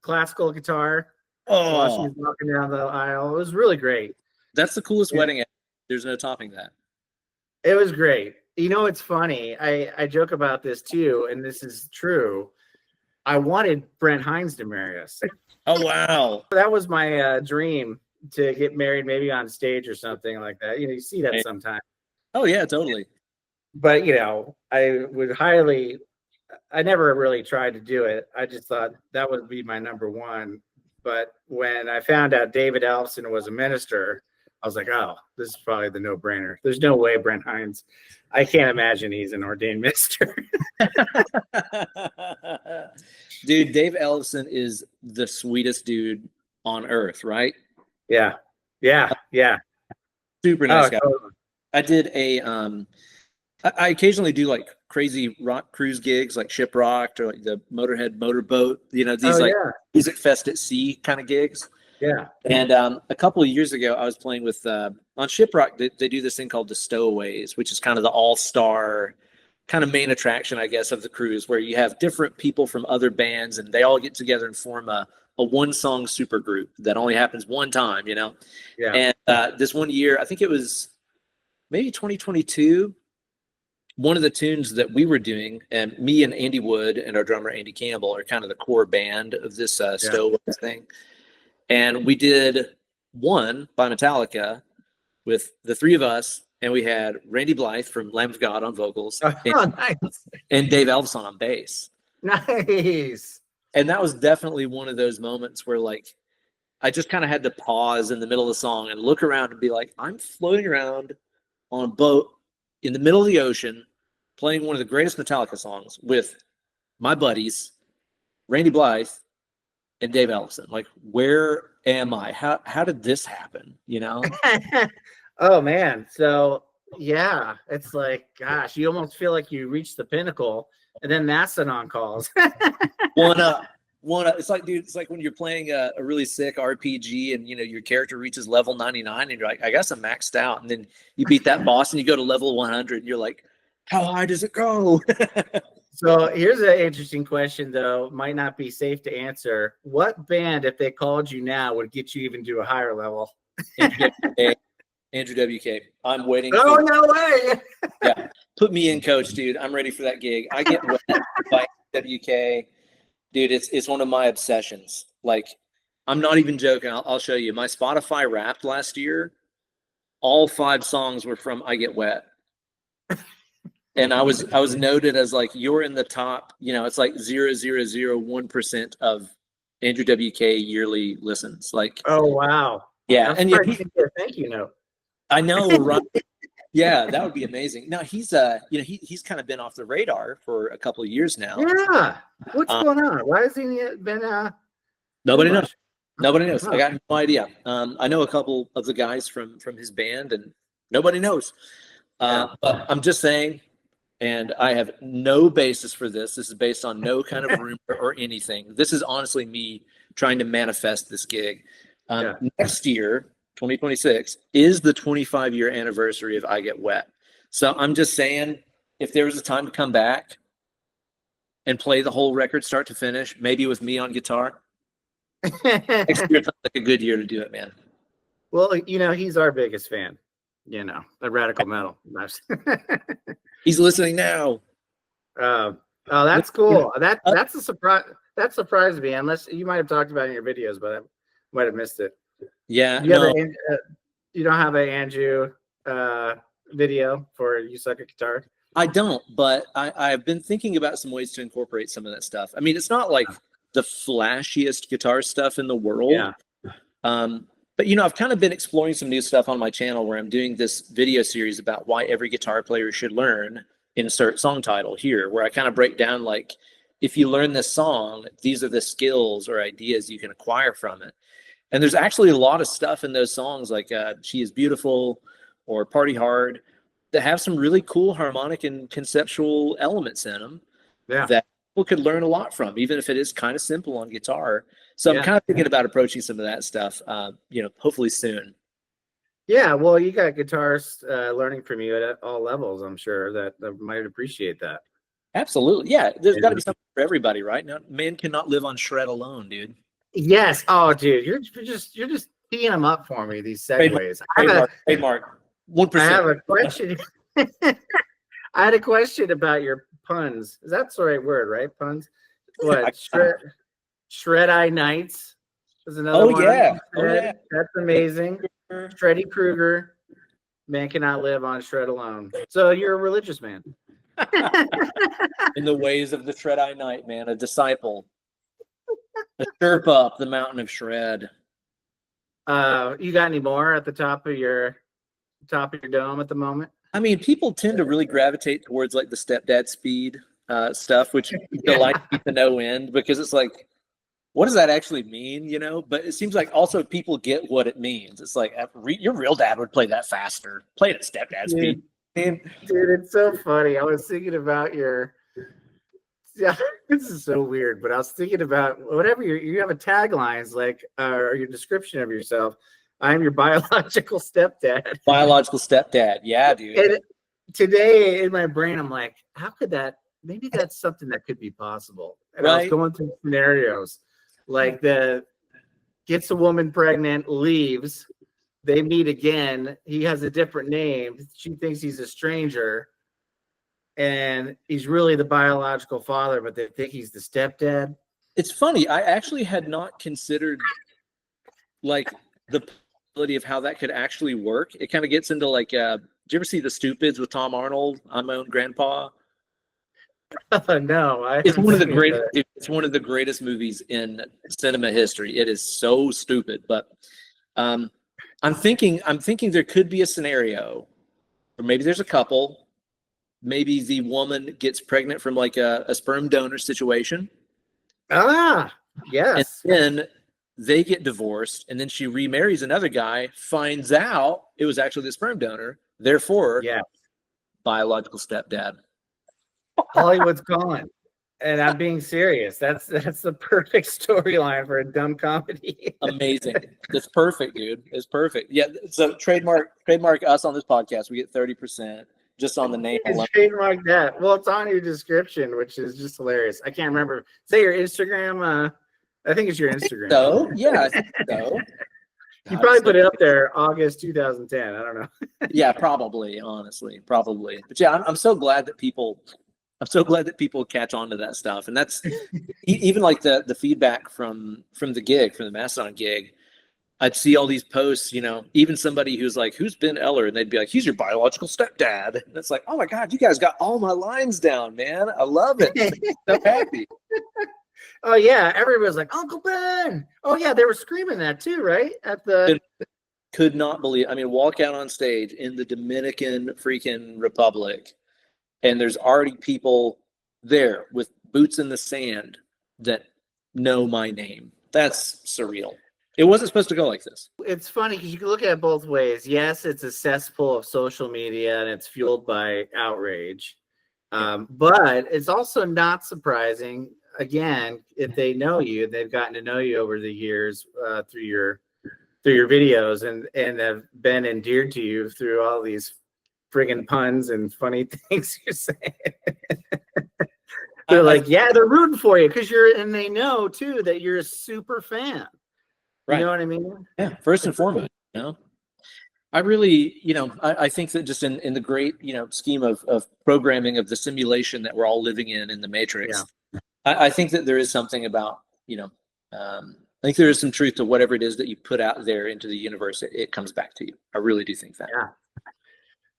classical guitar while she was walking down the aisle. It was really great. That's the coolest wedding ever. There's no topping that. It was great. You know, it's funny. I joke about this too, and this is true. I wanted Brent Hines to marry us. Oh, wow. That was my dream, to get married maybe on stage or something like that. You know, you see that sometimes. Oh, yeah, totally. But, you know, I never really tried to do it. I just thought that would be my number one. But when I found out David Ellefson was a minister, I was like, oh, this is probably the no-brainer. There's no way Brent Hines, I can't imagine he's an ordained minister. Dude, Dave Ellefson is the sweetest dude on earth, right? Yeah. Super nice guy. Totally. I did I occasionally do like crazy rock cruise gigs, like Shiprocked or like the Motorhead Motorboat, you know, these Music Fest at Sea kind of gigs. Yeah. And a couple of years ago, I was playing with, on Shiprock, they do this thing called the Stowaways, which is kind of the all-star kind of main attraction, I guess, of the cruise, where you have different people from other bands and they all get together and form a one-song super group that only happens one time, you know? Yeah. And this one year, I think it was maybe 2022, one of the tunes that we were doing, and me and Andy Wood and our drummer Andy Campbell are kind of the core band of this Stowaways thing. And we did one by Metallica with the three of us, and we had Randy Blythe from Lamb of God on vocals, and Dave Ellefson on bass. Nice. And that was definitely one of those moments where, like, I just kind of had to pause in the middle of the song and look around and be like, I'm floating around on a boat in the middle of the ocean playing one of the greatest Metallica songs with my buddies, Randy Blythe and Dave Ellefson. Like, where am I? How did this happen? You know? Oh man. So yeah, it's like, gosh, you almost feel like you reached the pinnacle, and then Mastodon calls. One up. It's like, dude, it's like when you're playing a really sick RPG and, you know, your character reaches level 99 and you're like, I guess I'm maxed out. And then you beat that boss and you go to level 100 and you're like, how high does it go? So here's an interesting question, though. Might not be safe to answer. What band, if they called you now, would get you even to a higher level? Andrew WK. I'm waiting. Oh, no way. Yeah. Put me in, coach, dude. I'm ready for that gig. I get wet by WK. Dude, it's one of my obsessions. Like, I'm not even joking. I'll show you. My Spotify Wrapped last year, all 5 songs were from I Get Wet. And I was noted as like, you're in the top, you know, it's like 0.001% of Andrew WK yearly listens. Like, oh wow. Yeah. And thank you note. I know, right? Yeah, that would be amazing. Now he's you know, he's kind of been off the radar for a couple of years now. Yeah. What's going on? Why has he been nobody knows. Nobody knows. I got no idea. I know a couple of the guys from his band, and nobody knows. But I'm just saying, and I have no basis for this. This is based on no kind of rumor or anything. This is honestly me trying to manifest this gig. Next year, 2026, is the 25-year anniversary of I Get Wet. So I'm just saying, if there was a time to come back and play the whole record start to finish, maybe with me on guitar, next year sounds like a good year to do it, man. Well, you know, he's our biggest fan. You know, the radical metal. He's listening now. Oh, that's cool. That's a surprise. That surprised me. Unless you might have talked about it in your videos, but I might have missed it. Yeah. You don't have an Andrew video for You Suck at Guitar? I don't, but I've been thinking about some ways to incorporate some of that stuff. I mean, it's not like the flashiest guitar stuff in the world. Yeah. But, you know, I've kind of been exploring some new stuff on my channel where I'm doing this video series about why every guitar player should learn insert song title here, where I kind of break down, like, if you learn this song, these are the skills or ideas you can acquire from it. And there's actually a lot of stuff in those songs, like She Is Beautiful or Party Hard, that have some really cool harmonic and conceptual elements in them that people could learn a lot from, even if it is kind of simple on guitar. So I'm kind of thinking about approaching some of that stuff, hopefully soon. Yeah, well, you got guitarists learning from you at all levels. I'm sure that might appreciate that. Absolutely. Yeah. There's got to be something for everybody, right? Now, man cannot live on shred alone, dude. Yes. Oh, dude, you're just teeing them up for me. These segues. Trademark. 1%. I have a question. I had a question about your puns. That's the right word, right? Puns. What? Shred Eye Nights is another one. Yeah. That's amazing. Freddy Krueger. Man cannot live on shred alone. So you're a religious man. In the ways of the Shred Eye Knight, man, a disciple. A Sherpa up the mountain of shred. You got any more at the top of your dome at the moment? I mean, people tend to really gravitate towards like the Stepdad speed stuff, which they like to no end, because it's like, what does that actually mean? But it seems like also people get what it means. It's like your real dad would play that faster. Play it at Stepdad speed. Dude, it's so funny. I was thinking about this is so weird, but I was thinking about whatever you have a taglines like or your description of yourself. I am your biological stepdad. Biological stepdad. Yeah, dude. And today in my brain, I'm like, how could that? Maybe that's something that could be possible. And I was going through scenarios like gets a woman pregnant, leaves, they meet again. He has a different name. She thinks he's a stranger, and he's really the biological father, but they think he's the stepdad. It's funny. I actually had not considered like the possibility of how that could actually work. It kind of gets into like, did you ever see The Stupids with Tom Arnold? I'm my own grandpa. No, it's one of the greatest. It's one of the greatest movies in cinema history. It is so stupid, but I'm thinking there could be a scenario, or maybe there's a couple. Maybe the woman gets pregnant from like a sperm donor situation. Ah, yes. And then they get divorced, and then she remarries another guy, finds out it was actually the sperm donor, therefore, biological stepdad. Hollywood's gone. And I'm being serious. That's the perfect storyline for a dumb comedy. Amazing. That's perfect, dude. It's perfect. Yeah. So trademark us on this podcast. We get 30% just on the name. Trademark that. Well, it's on your description, which is just hilarious. I can't remember. Say your Instagram. I think it's your Instagram. So yeah, I think so. You probably put it up there August 2010. I don't know. Yeah, probably. Honestly, probably. But yeah, I'm so glad that people catch on to that stuff. And that's even like the feedback from the Mastodon gig. I'd see all these posts, even somebody who's like, who's Ben Eller? And they'd be like, he's your biological stepdad. And it's like, oh my God, you guys got all my lines down, man. I love it. I'm so happy. Oh yeah. Everybody's like, Uncle Ben. Oh yeah. They were screaming that too, right? Could not believe, walk out on stage in the Dominican freaking Republic, and there's already people there with boots in the sand that know my name. That's surreal. It wasn't supposed to go like this. It's funny because you can look at it both ways. Yes, it's a cesspool of social media and it's fueled by outrage. But it's also not surprising, again, if they know you, they've gotten to know you over the years through your videos and have been endeared to you through all these friggin' puns and funny things you're saying. They're like, yeah, they're rooting for you because and they know too that you're a super fan. Right. You know what I mean? Yeah, first and foremost, I really, I think that just in the great, scheme of programming of the simulation that we're all living in the Matrix, I think that there is something about, I think there is some truth to whatever it is that you put out there into the universe. It comes back to you. I really do think that. Yeah.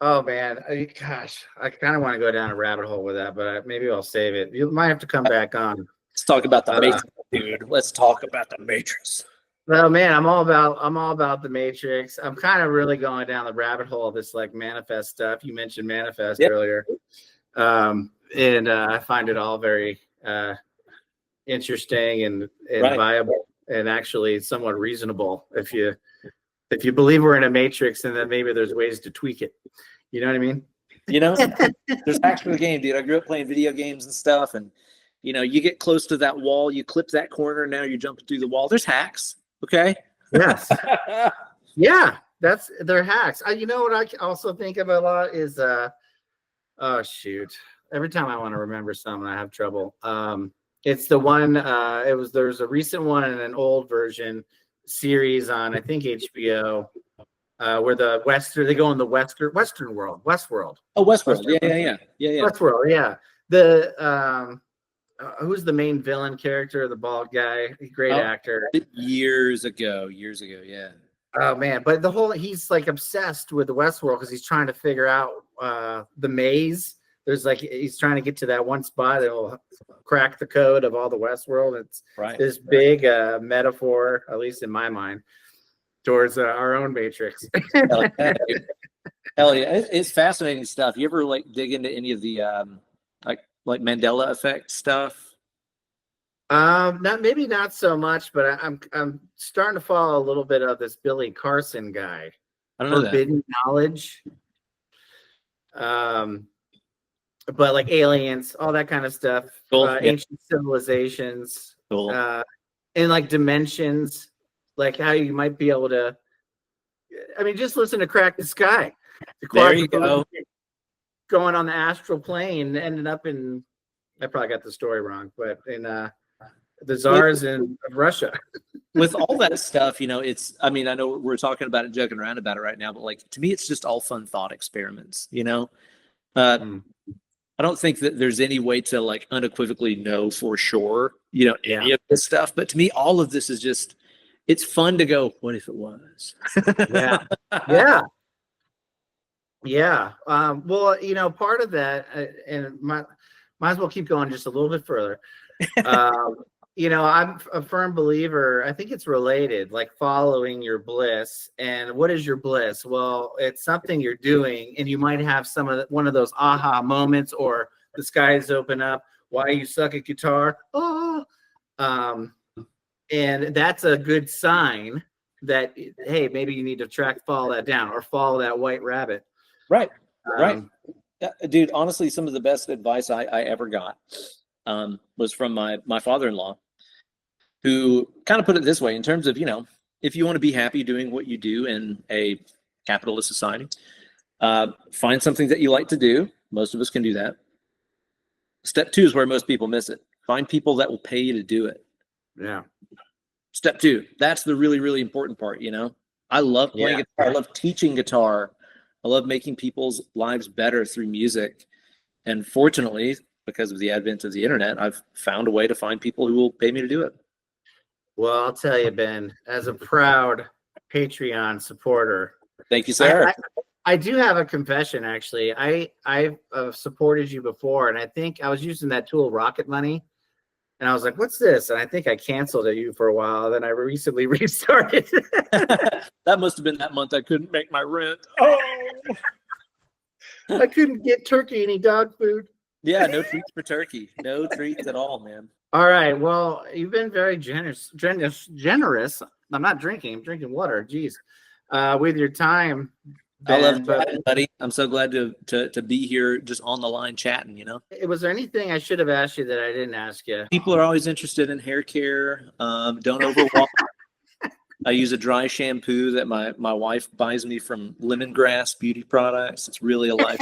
Oh man, gosh, I kind of want to go down a rabbit hole with that, but maybe I'll save it. You might have to come back on. Let's talk about the Matrix, dude. Let's talk about the Matrix. Well, man, I'm all about the Matrix. I'm kind of really going down the rabbit hole of this like manifest stuff. You mentioned manifest earlier, and I find it all very interesting and viable, and actually somewhat reasonable if you believe we're in a matrix, and then maybe there's ways to tweak it. You know what I mean? You know, there's hacks for the game, dude. I grew up playing video games and stuff, and you get close to that wall, you clip that corner, now you're jumping through the wall. There's hacks, okay? Yes. Yeah, they're hacks. You know what I also think of a lot is oh shoot. Every time I want to remember something, I have trouble. It's the one there's a recent one and an old version series on I think HBO where they go in the Western world, Westworld. Oh, Westworld. Yeah. Westworld, yeah. The who's the main villain character? The bald guy, great actor. Years ago, yeah. Oh man, but he's like obsessed with the Westworld because he's trying to figure out the maze. There's he's trying to get to that one spot that'll crack the code of all the Westworld. It's this big metaphor, at least in my mind, towards our own Matrix. Hell yeah, it's fascinating stuff. You ever dig into any of the like Mandela effect stuff? Not so much, but I'm starting to follow a little bit of this Billy Carson guy. I don't know Forbidden Knowledge. But like aliens, all that kind of stuff. Cool. Ancient civilizations. Cool. And like dimensions, like how you might be able to. I mean, just listen to Crack the Sky. There you go. Going on the astral plane, ended up in. I probably got the story wrong, but in the czars in Russia. With all that stuff, it's. I mean, I know we're talking about it, joking around about it right now, but to me, it's just all fun thought experiments. I don't think that there's any way to unequivocally know for sure, any of this stuff. But to me, all of this is just. It's fun to go. What if it was? Yeah. Well, part of that, and might as well keep going just a little bit further. I'm a firm believer. I think it's related, like following your bliss. And what is your bliss? Well, it's something you're doing, and you might have one of those aha moments, or the skies open up. Why you suck at guitar? Oh, and that's a good sign that hey, maybe you need to follow that down, or follow that white rabbit. Right. Dude, honestly, some of the best advice I ever got was from my father-in-law, who kind of put it this way in terms of, if you want to be happy doing what you do in a capitalist society, find something that you like to do. Most of us can do that. Step 2 is where most people miss it. Find people that will pay you to do it. Yeah. Step 2, that's the really, really important part, I love playing guitar. I love teaching guitar. I love making people's lives better through music. And fortunately, because of the advent of the internet, I've found a way to find people who will pay me to do it. Well, I'll tell you, Ben, as a proud Patreon supporter. Thank you, sir. I do have a confession, actually. I've supported you before, and I think I was using that tool, Rocket Money. And I was like, what's this? And I think I canceled at you for a while. Then I recently restarted. That must have been that month I couldn't make my rent. Oh, I couldn't get turkey any dog food. Yeah, no treats for turkey. No treats at all, man. All right. Well, you've been very generous. I'm not drinking. I'm drinking water. Jeez. With your time. Ben, I love chatting, buddy. I'm so glad to be here just on the line chatting, Was there anything I should have asked you that I didn't ask you? People are always interested in hair care. Don't overwash. I use a dry shampoo that my wife buys me from Lemongrass Beauty Products. It's really a life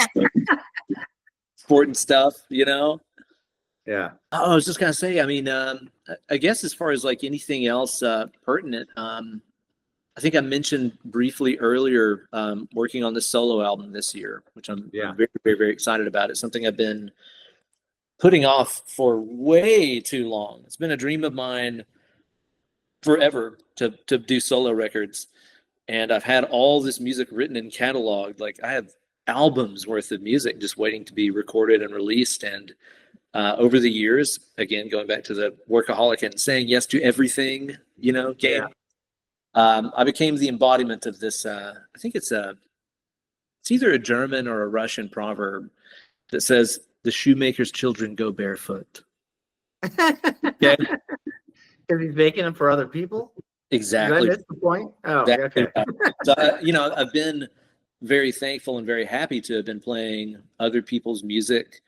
important stuff, Yeah. I was just gonna say, I mean, I guess as far as anything else pertinent, I think I mentioned briefly earlier working on the solo album this year, which I'm very, very, very excited about. It's something I've been putting off for way too long. It's been a dream of mine forever to do solo records. And I've had all this music written and cataloged. I have albums worth of music just waiting to be recorded and released. And over the years, again, going back to the workaholic and saying yes to everything, game. Yeah. I became the embodiment of this. I think it's either a German or a Russian proverb that says, "The shoemaker's children go barefoot." Okay. Because he's making them for other people. Exactly. That's the point. Oh, exactly. Okay. So I've been very thankful and very happy to have been playing other people's music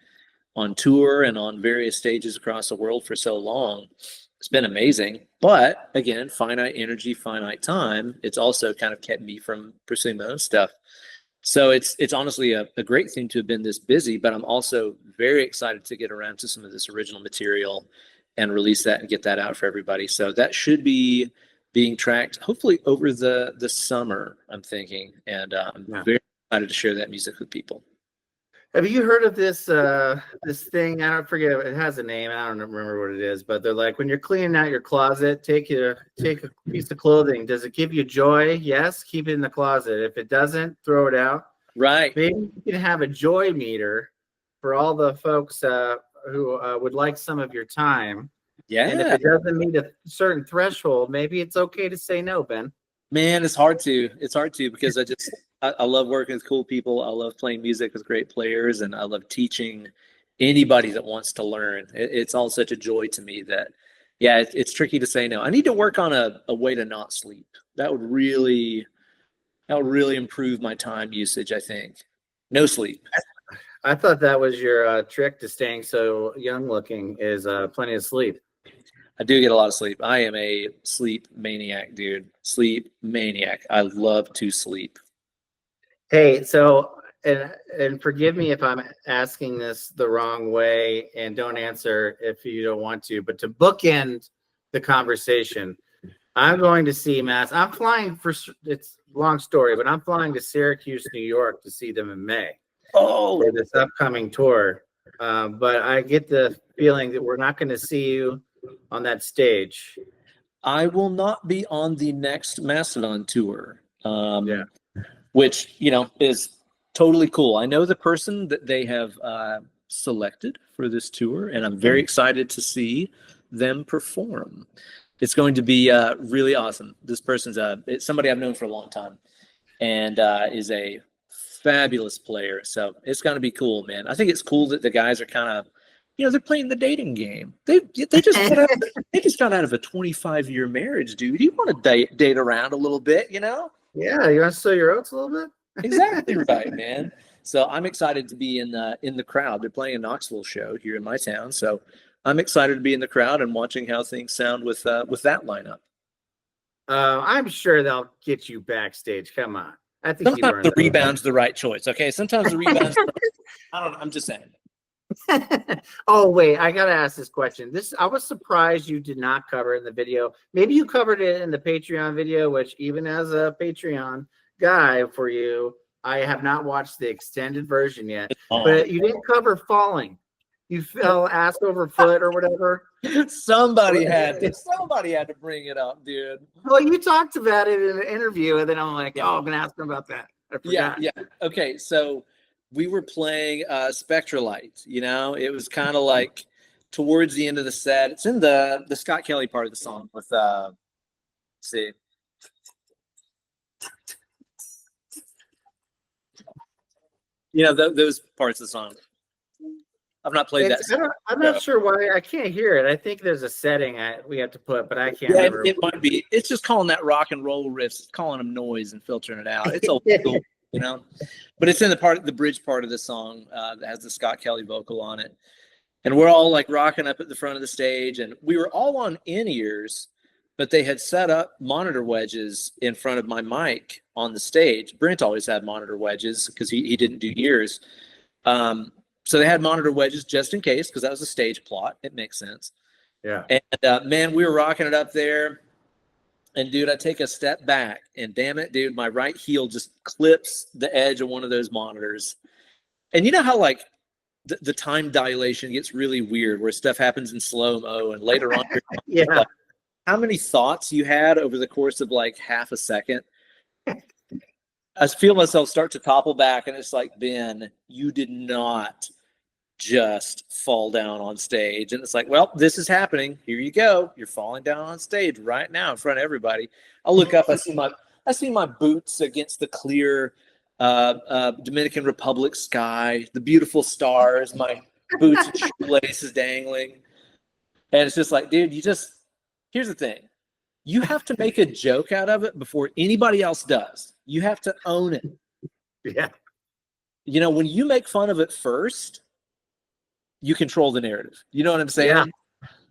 on tour and on various stages across the world for so long. It's been amazing. But again, finite energy, finite time. It's also kind of kept me from pursuing my own stuff. So it's honestly a great thing to have been this busy, but I'm also very excited to get around to some of this original material and release that and get that out for everybody. So that should be being tracked hopefully over the summer, I'm thinking. And I'm very excited to share that music with people. Have you heard of this this thing? I don't forget. It has a name. I don't remember what it is, but they're like, when you're cleaning out your closet, take a piece of clothing. Does it give you joy? Yes, keep it in the closet. If it doesn't, throw it out. Right. Maybe you can have a joy meter for all the folks who would like some of your time. Yeah. And if it doesn't meet a certain threshold, maybe it's okay to say no, Ben. Man, it's hard to because I love working with cool people. I love playing music with great players, and I love teaching anybody that wants to learn. It's all such a joy to me that, yeah, it's tricky to say no. I need to work on a way to not sleep. That would really improve my time usage, I think. No sleep. I thought that was your trick to staying so young looking is plenty of sleep. I do get a lot of sleep. I am a sleep maniac, dude. Sleep maniac. I love to sleep. Hey, so and forgive me if I'm asking this the wrong way, and don't answer if you don't want to, but to bookend the conversation, I'm going to see I'm flying it's a long story, but I'm flying to Syracuse, New York to see them in May. Oh, for this upcoming tour. But I get the feeling that we're not going to see you on that stage. I will not be on the next Mastodon tour, which, is totally cool. I know the person that they have selected for this tour, and I'm very excited to see them perform. It's going to be really awesome. This person's it's somebody I've known for a long time, and is a fabulous player. So it's going to be cool, man. I think it's cool that the guys are kind of, they're playing the dating game. They just got out of a 25-year marriage, dude. You want to date around a little bit, Yeah, you want to sow your oats a little bit. Exactly right, man. So I'm excited to be in the crowd. They're playing a Knoxville show here in my town, so I'm excited to be in the crowd and watching how things sound with that lineup. I'm sure they'll get you backstage. Come on. I think sometimes the rebound's the right choice. Okay, sometimes the rebound's. I'm just saying. Oh wait, I gotta ask this question. I was surprised you did not cover it in the video. Maybe you covered it in the Patreon video, which even as a Patreon guy for you, I have not watched the extended version yet. But you didn't cover falling. You fell ass over foot or whatever. Somebody had to bring it up, dude. Well, you talked about it in an interview, and then I'm like, I'm gonna ask him about that. I forgot. Yeah. Okay, so we were playing Spectralite. It was kind of like towards the end of the set. It's in the Scott Kelly part of the song with let's see. Those parts of the song. I've not played that. I'm not sure why I can't hear it. I think there's a setting we have to put, but I can't remember. It might be. It's just calling that rock and roll riffs. It's calling them noise and filtering it out. It's old school, But it's in the bridge part of the song that has the Scott Kelly vocal on it. And we're all like rocking up at the front of the stage, and we were all on in-ears, but they had set up monitor wedges in front of my mic on the stage. Brent always had monitor wedges because he didn't do ears. So they had monitor wedges just in case, because that was a stage plot. It makes sense. Yeah. And man, we were rocking it up there. And dude, I take a step back, and damn it, dude, my right heel just clips the edge of one of those monitors. And you know how like the time dilation gets really weird, where stuff happens in slow-mo, and later on, yeah. Like, how many thoughts you had over the course of like half a second? I feel myself start to topple back, and it's like, Ben, you did not just fall down on stage. And it's like, well, this is happening. Here you go. You're falling down on stage right now in front of everybody. I look up, I see my boots against the clear Dominican Republic sky, the beautiful stars, my boots and shoelaces dangling. And it's just like, dude, here's the thing. You have to make a joke out of it before anybody else does. You have to own it. Yeah. You know, when you make fun of it first, you control the narrative. You know what I'm saying?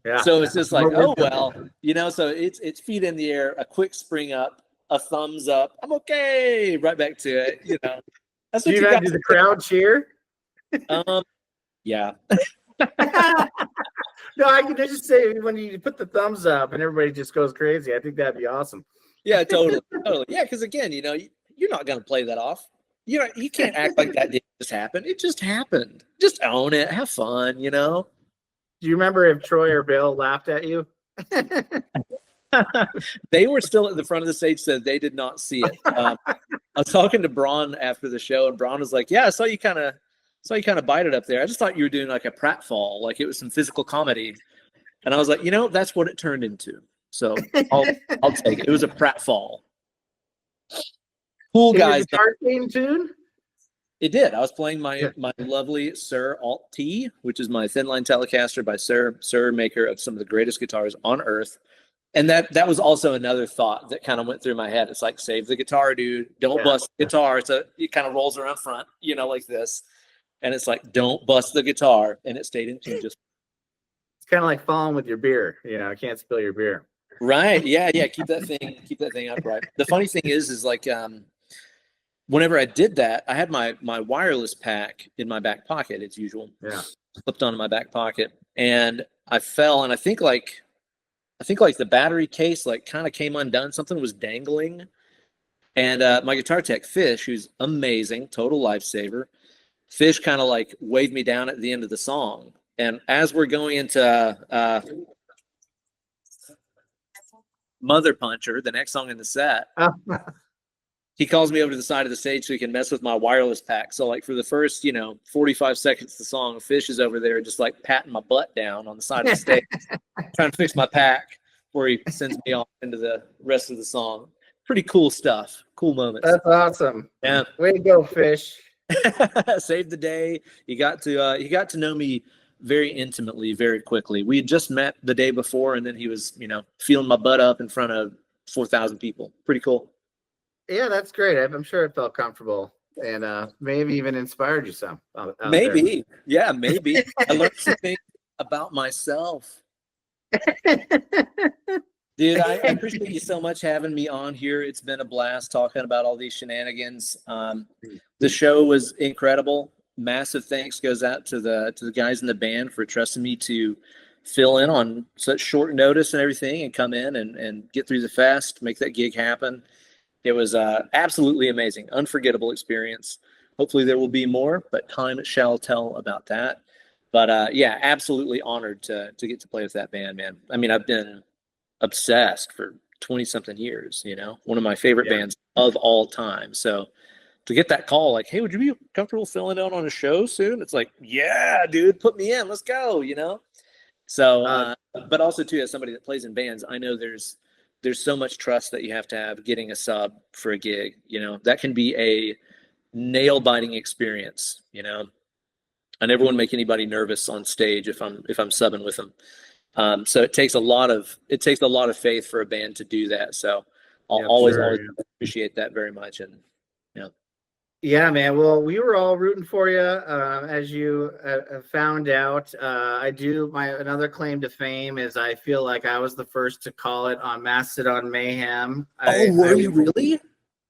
Yeah. So it's just like, oh Momentum. well, you know. So it's feet in the air, a quick spring up, a thumbs up. I'm okay. Right back to it. You know, that's Do what you you guys got do to the crowd cheer? do. Yeah. No, I can just say when you put the thumbs up and everybody just goes crazy. I think that'd be awesome. Yeah, totally. Totally. Yeah, because again, you know, you're not going to play that off. You know, you can't act like that didn't just happen. It just happened. Just own it. Have fun, you know? Do you remember if Troy or Bill laughed at you? They were still at the front of the stage, so they did not see it. I was talking to Braun after the show, and Braun was like, "Yeah, I saw you kind of bite it up there. I just thought you were doing like a pratfall, like it was some physical comedy." And I was like, "You know, that's what it turned into. So I'll take it. It was a pratfall." Cool In your guys. guitar theme tune? It did. I was playing my lovely Sir Alt T, which is my thin line Telecaster by Sir, maker of some of the greatest guitars on earth. And that was also another thought that kind of went through my head. It's like, save the guitar, dude. Don't bust the guitar. So it kind of rolls around front, you know, like this. And it's like, don't bust the guitar. And it stayed in tune just It's kind of like falling with your beer. You know, can't spill your beer. right. Yeah, yeah. Keep that thing upright. The funny thing is like whenever I did that, I had my wireless pack in my back pocket, as usual. Yeah. Slipped onto my back pocket. And I fell, and I think like the battery case like kind of came undone. Something was dangling. And my guitar tech, Fish, who's amazing, total lifesaver, Fish kind of like waved me down at the end of the song. And as we're going into Mother Puncher, the next song in the set, he calls me over to the side of the stage so he can mess with my wireless pack. So like for the first, 45 seconds of the song, Fish is over there just like patting my butt down on the side of the stage, trying to fix my pack before he sends me off into the rest of the song. Pretty cool stuff. Cool moments. That's awesome. Yeah. Way to go, Fish. Saved the day. He got to know me very intimately, very quickly. We had just met the day before, and then he was, feeling my butt up in front of 4,000 people. Pretty cool. Yeah, that's great. I'm sure it felt comfortable and maybe even inspired you some. Maybe. There. Yeah, maybe. I learned some things about myself. Dude, I appreciate you so much having me on here. It's been a blast talking about all these shenanigans. The show was incredible. Massive thanks goes out to the guys in the band for trusting me to fill in on such short notice and everything and come in and get through the fest, make that gig happen. It was absolutely amazing, unforgettable experience. Hopefully there will be more, but time shall tell about that. But yeah, absolutely honored to get to play with that band, man. I mean, I've been obsessed for 20 something years, one of my favorite bands of all time. So to get that call, like, hey, would you be comfortable filling in on a show soon? It's like, yeah, dude, put me in, let's go, So, but also too, as somebody that plays in bands, I know there's so much trust that you have to have getting a sub for a gig, that can be a nail biting experience, I never want to make anybody nervous on stage if I'm subbing with them. So it takes a lot of faith for a band to do that. So I'll always appreciate that very much. And yeah, man. Well, we were all rooting for you, as you found out. I do another claim to fame is I feel like I was the first to call it on Mastodon Mayhem. Were you really?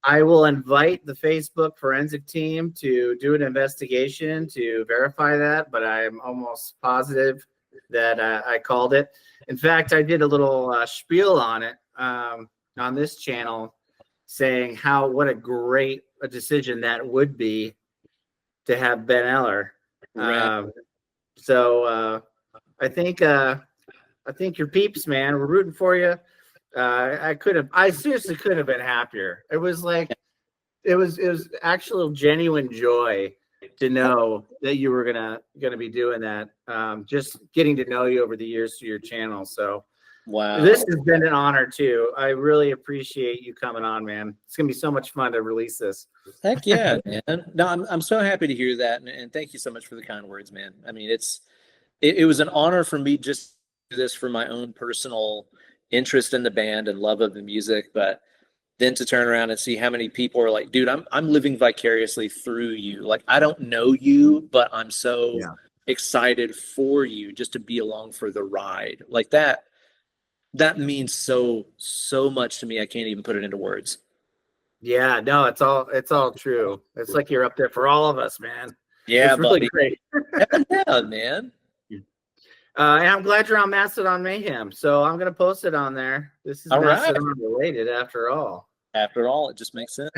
I will invite the Facebook forensic team to do an investigation to verify that, but I'm almost positive that I called it. In fact, I did a little spiel on it on this channel saying what a great a decision that would be to have Ben Eller. Right. So I think your peeps, man, we're rooting for you. I seriously couldn't have been happier. It was like, it was actual genuine joy to know that you were gonna be doing that. Just getting to know you over the years through your channel. So wow, this has been an honor too. I really appreciate you coming on, man. It's gonna be so much fun to release this. Heck yeah, man. No, I'm so happy to hear that, and thank you so much for the kind words, man. I mean, it was an honor for me just to do this for my own personal interest in the band and love of the music, but then to turn around and see how many people are like, dude, I'm living vicariously through you. Like, I don't know you, but I'm so excited for you just to be along for the ride. Like that means so much to me. I can't even put it into words. Yeah, no, it's all true. It's like you're up there for all of us, man. Yeah, it's really buddy. great. Yeah, man. And I'm glad you're on Mastodon Mayhem. So I'm gonna post it on there. This is All right. Mastodon related after all. After all, it just makes sense.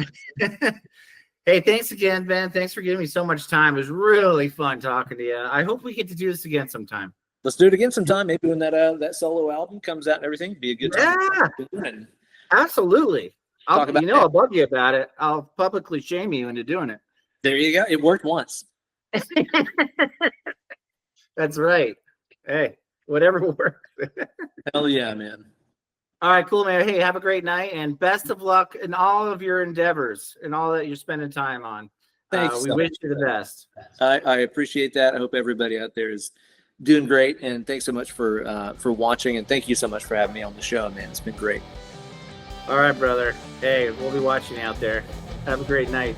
Hey, thanks again, Ben. Thanks for giving me so much time. It was really fun talking to you. I hope we get to do this again sometime. Let's do it again sometime. Maybe when that solo album comes out and everything, be a good time. Yeah, absolutely. I'll bug you about it. I'll publicly shame you into doing it. There you go. It worked once. That's right. Hey, whatever works. Hell yeah, man. All right, cool, man. Hey, have a great night and best of luck in all of your endeavors and all that you're spending time on. Thanks. We wish you the best. I appreciate that. I hope everybody out there is doing great, and thanks so much for watching, and thank you so much for having me on the show, man. It's been great. All right, brother. Hey, we'll be watching out there. Have a great night.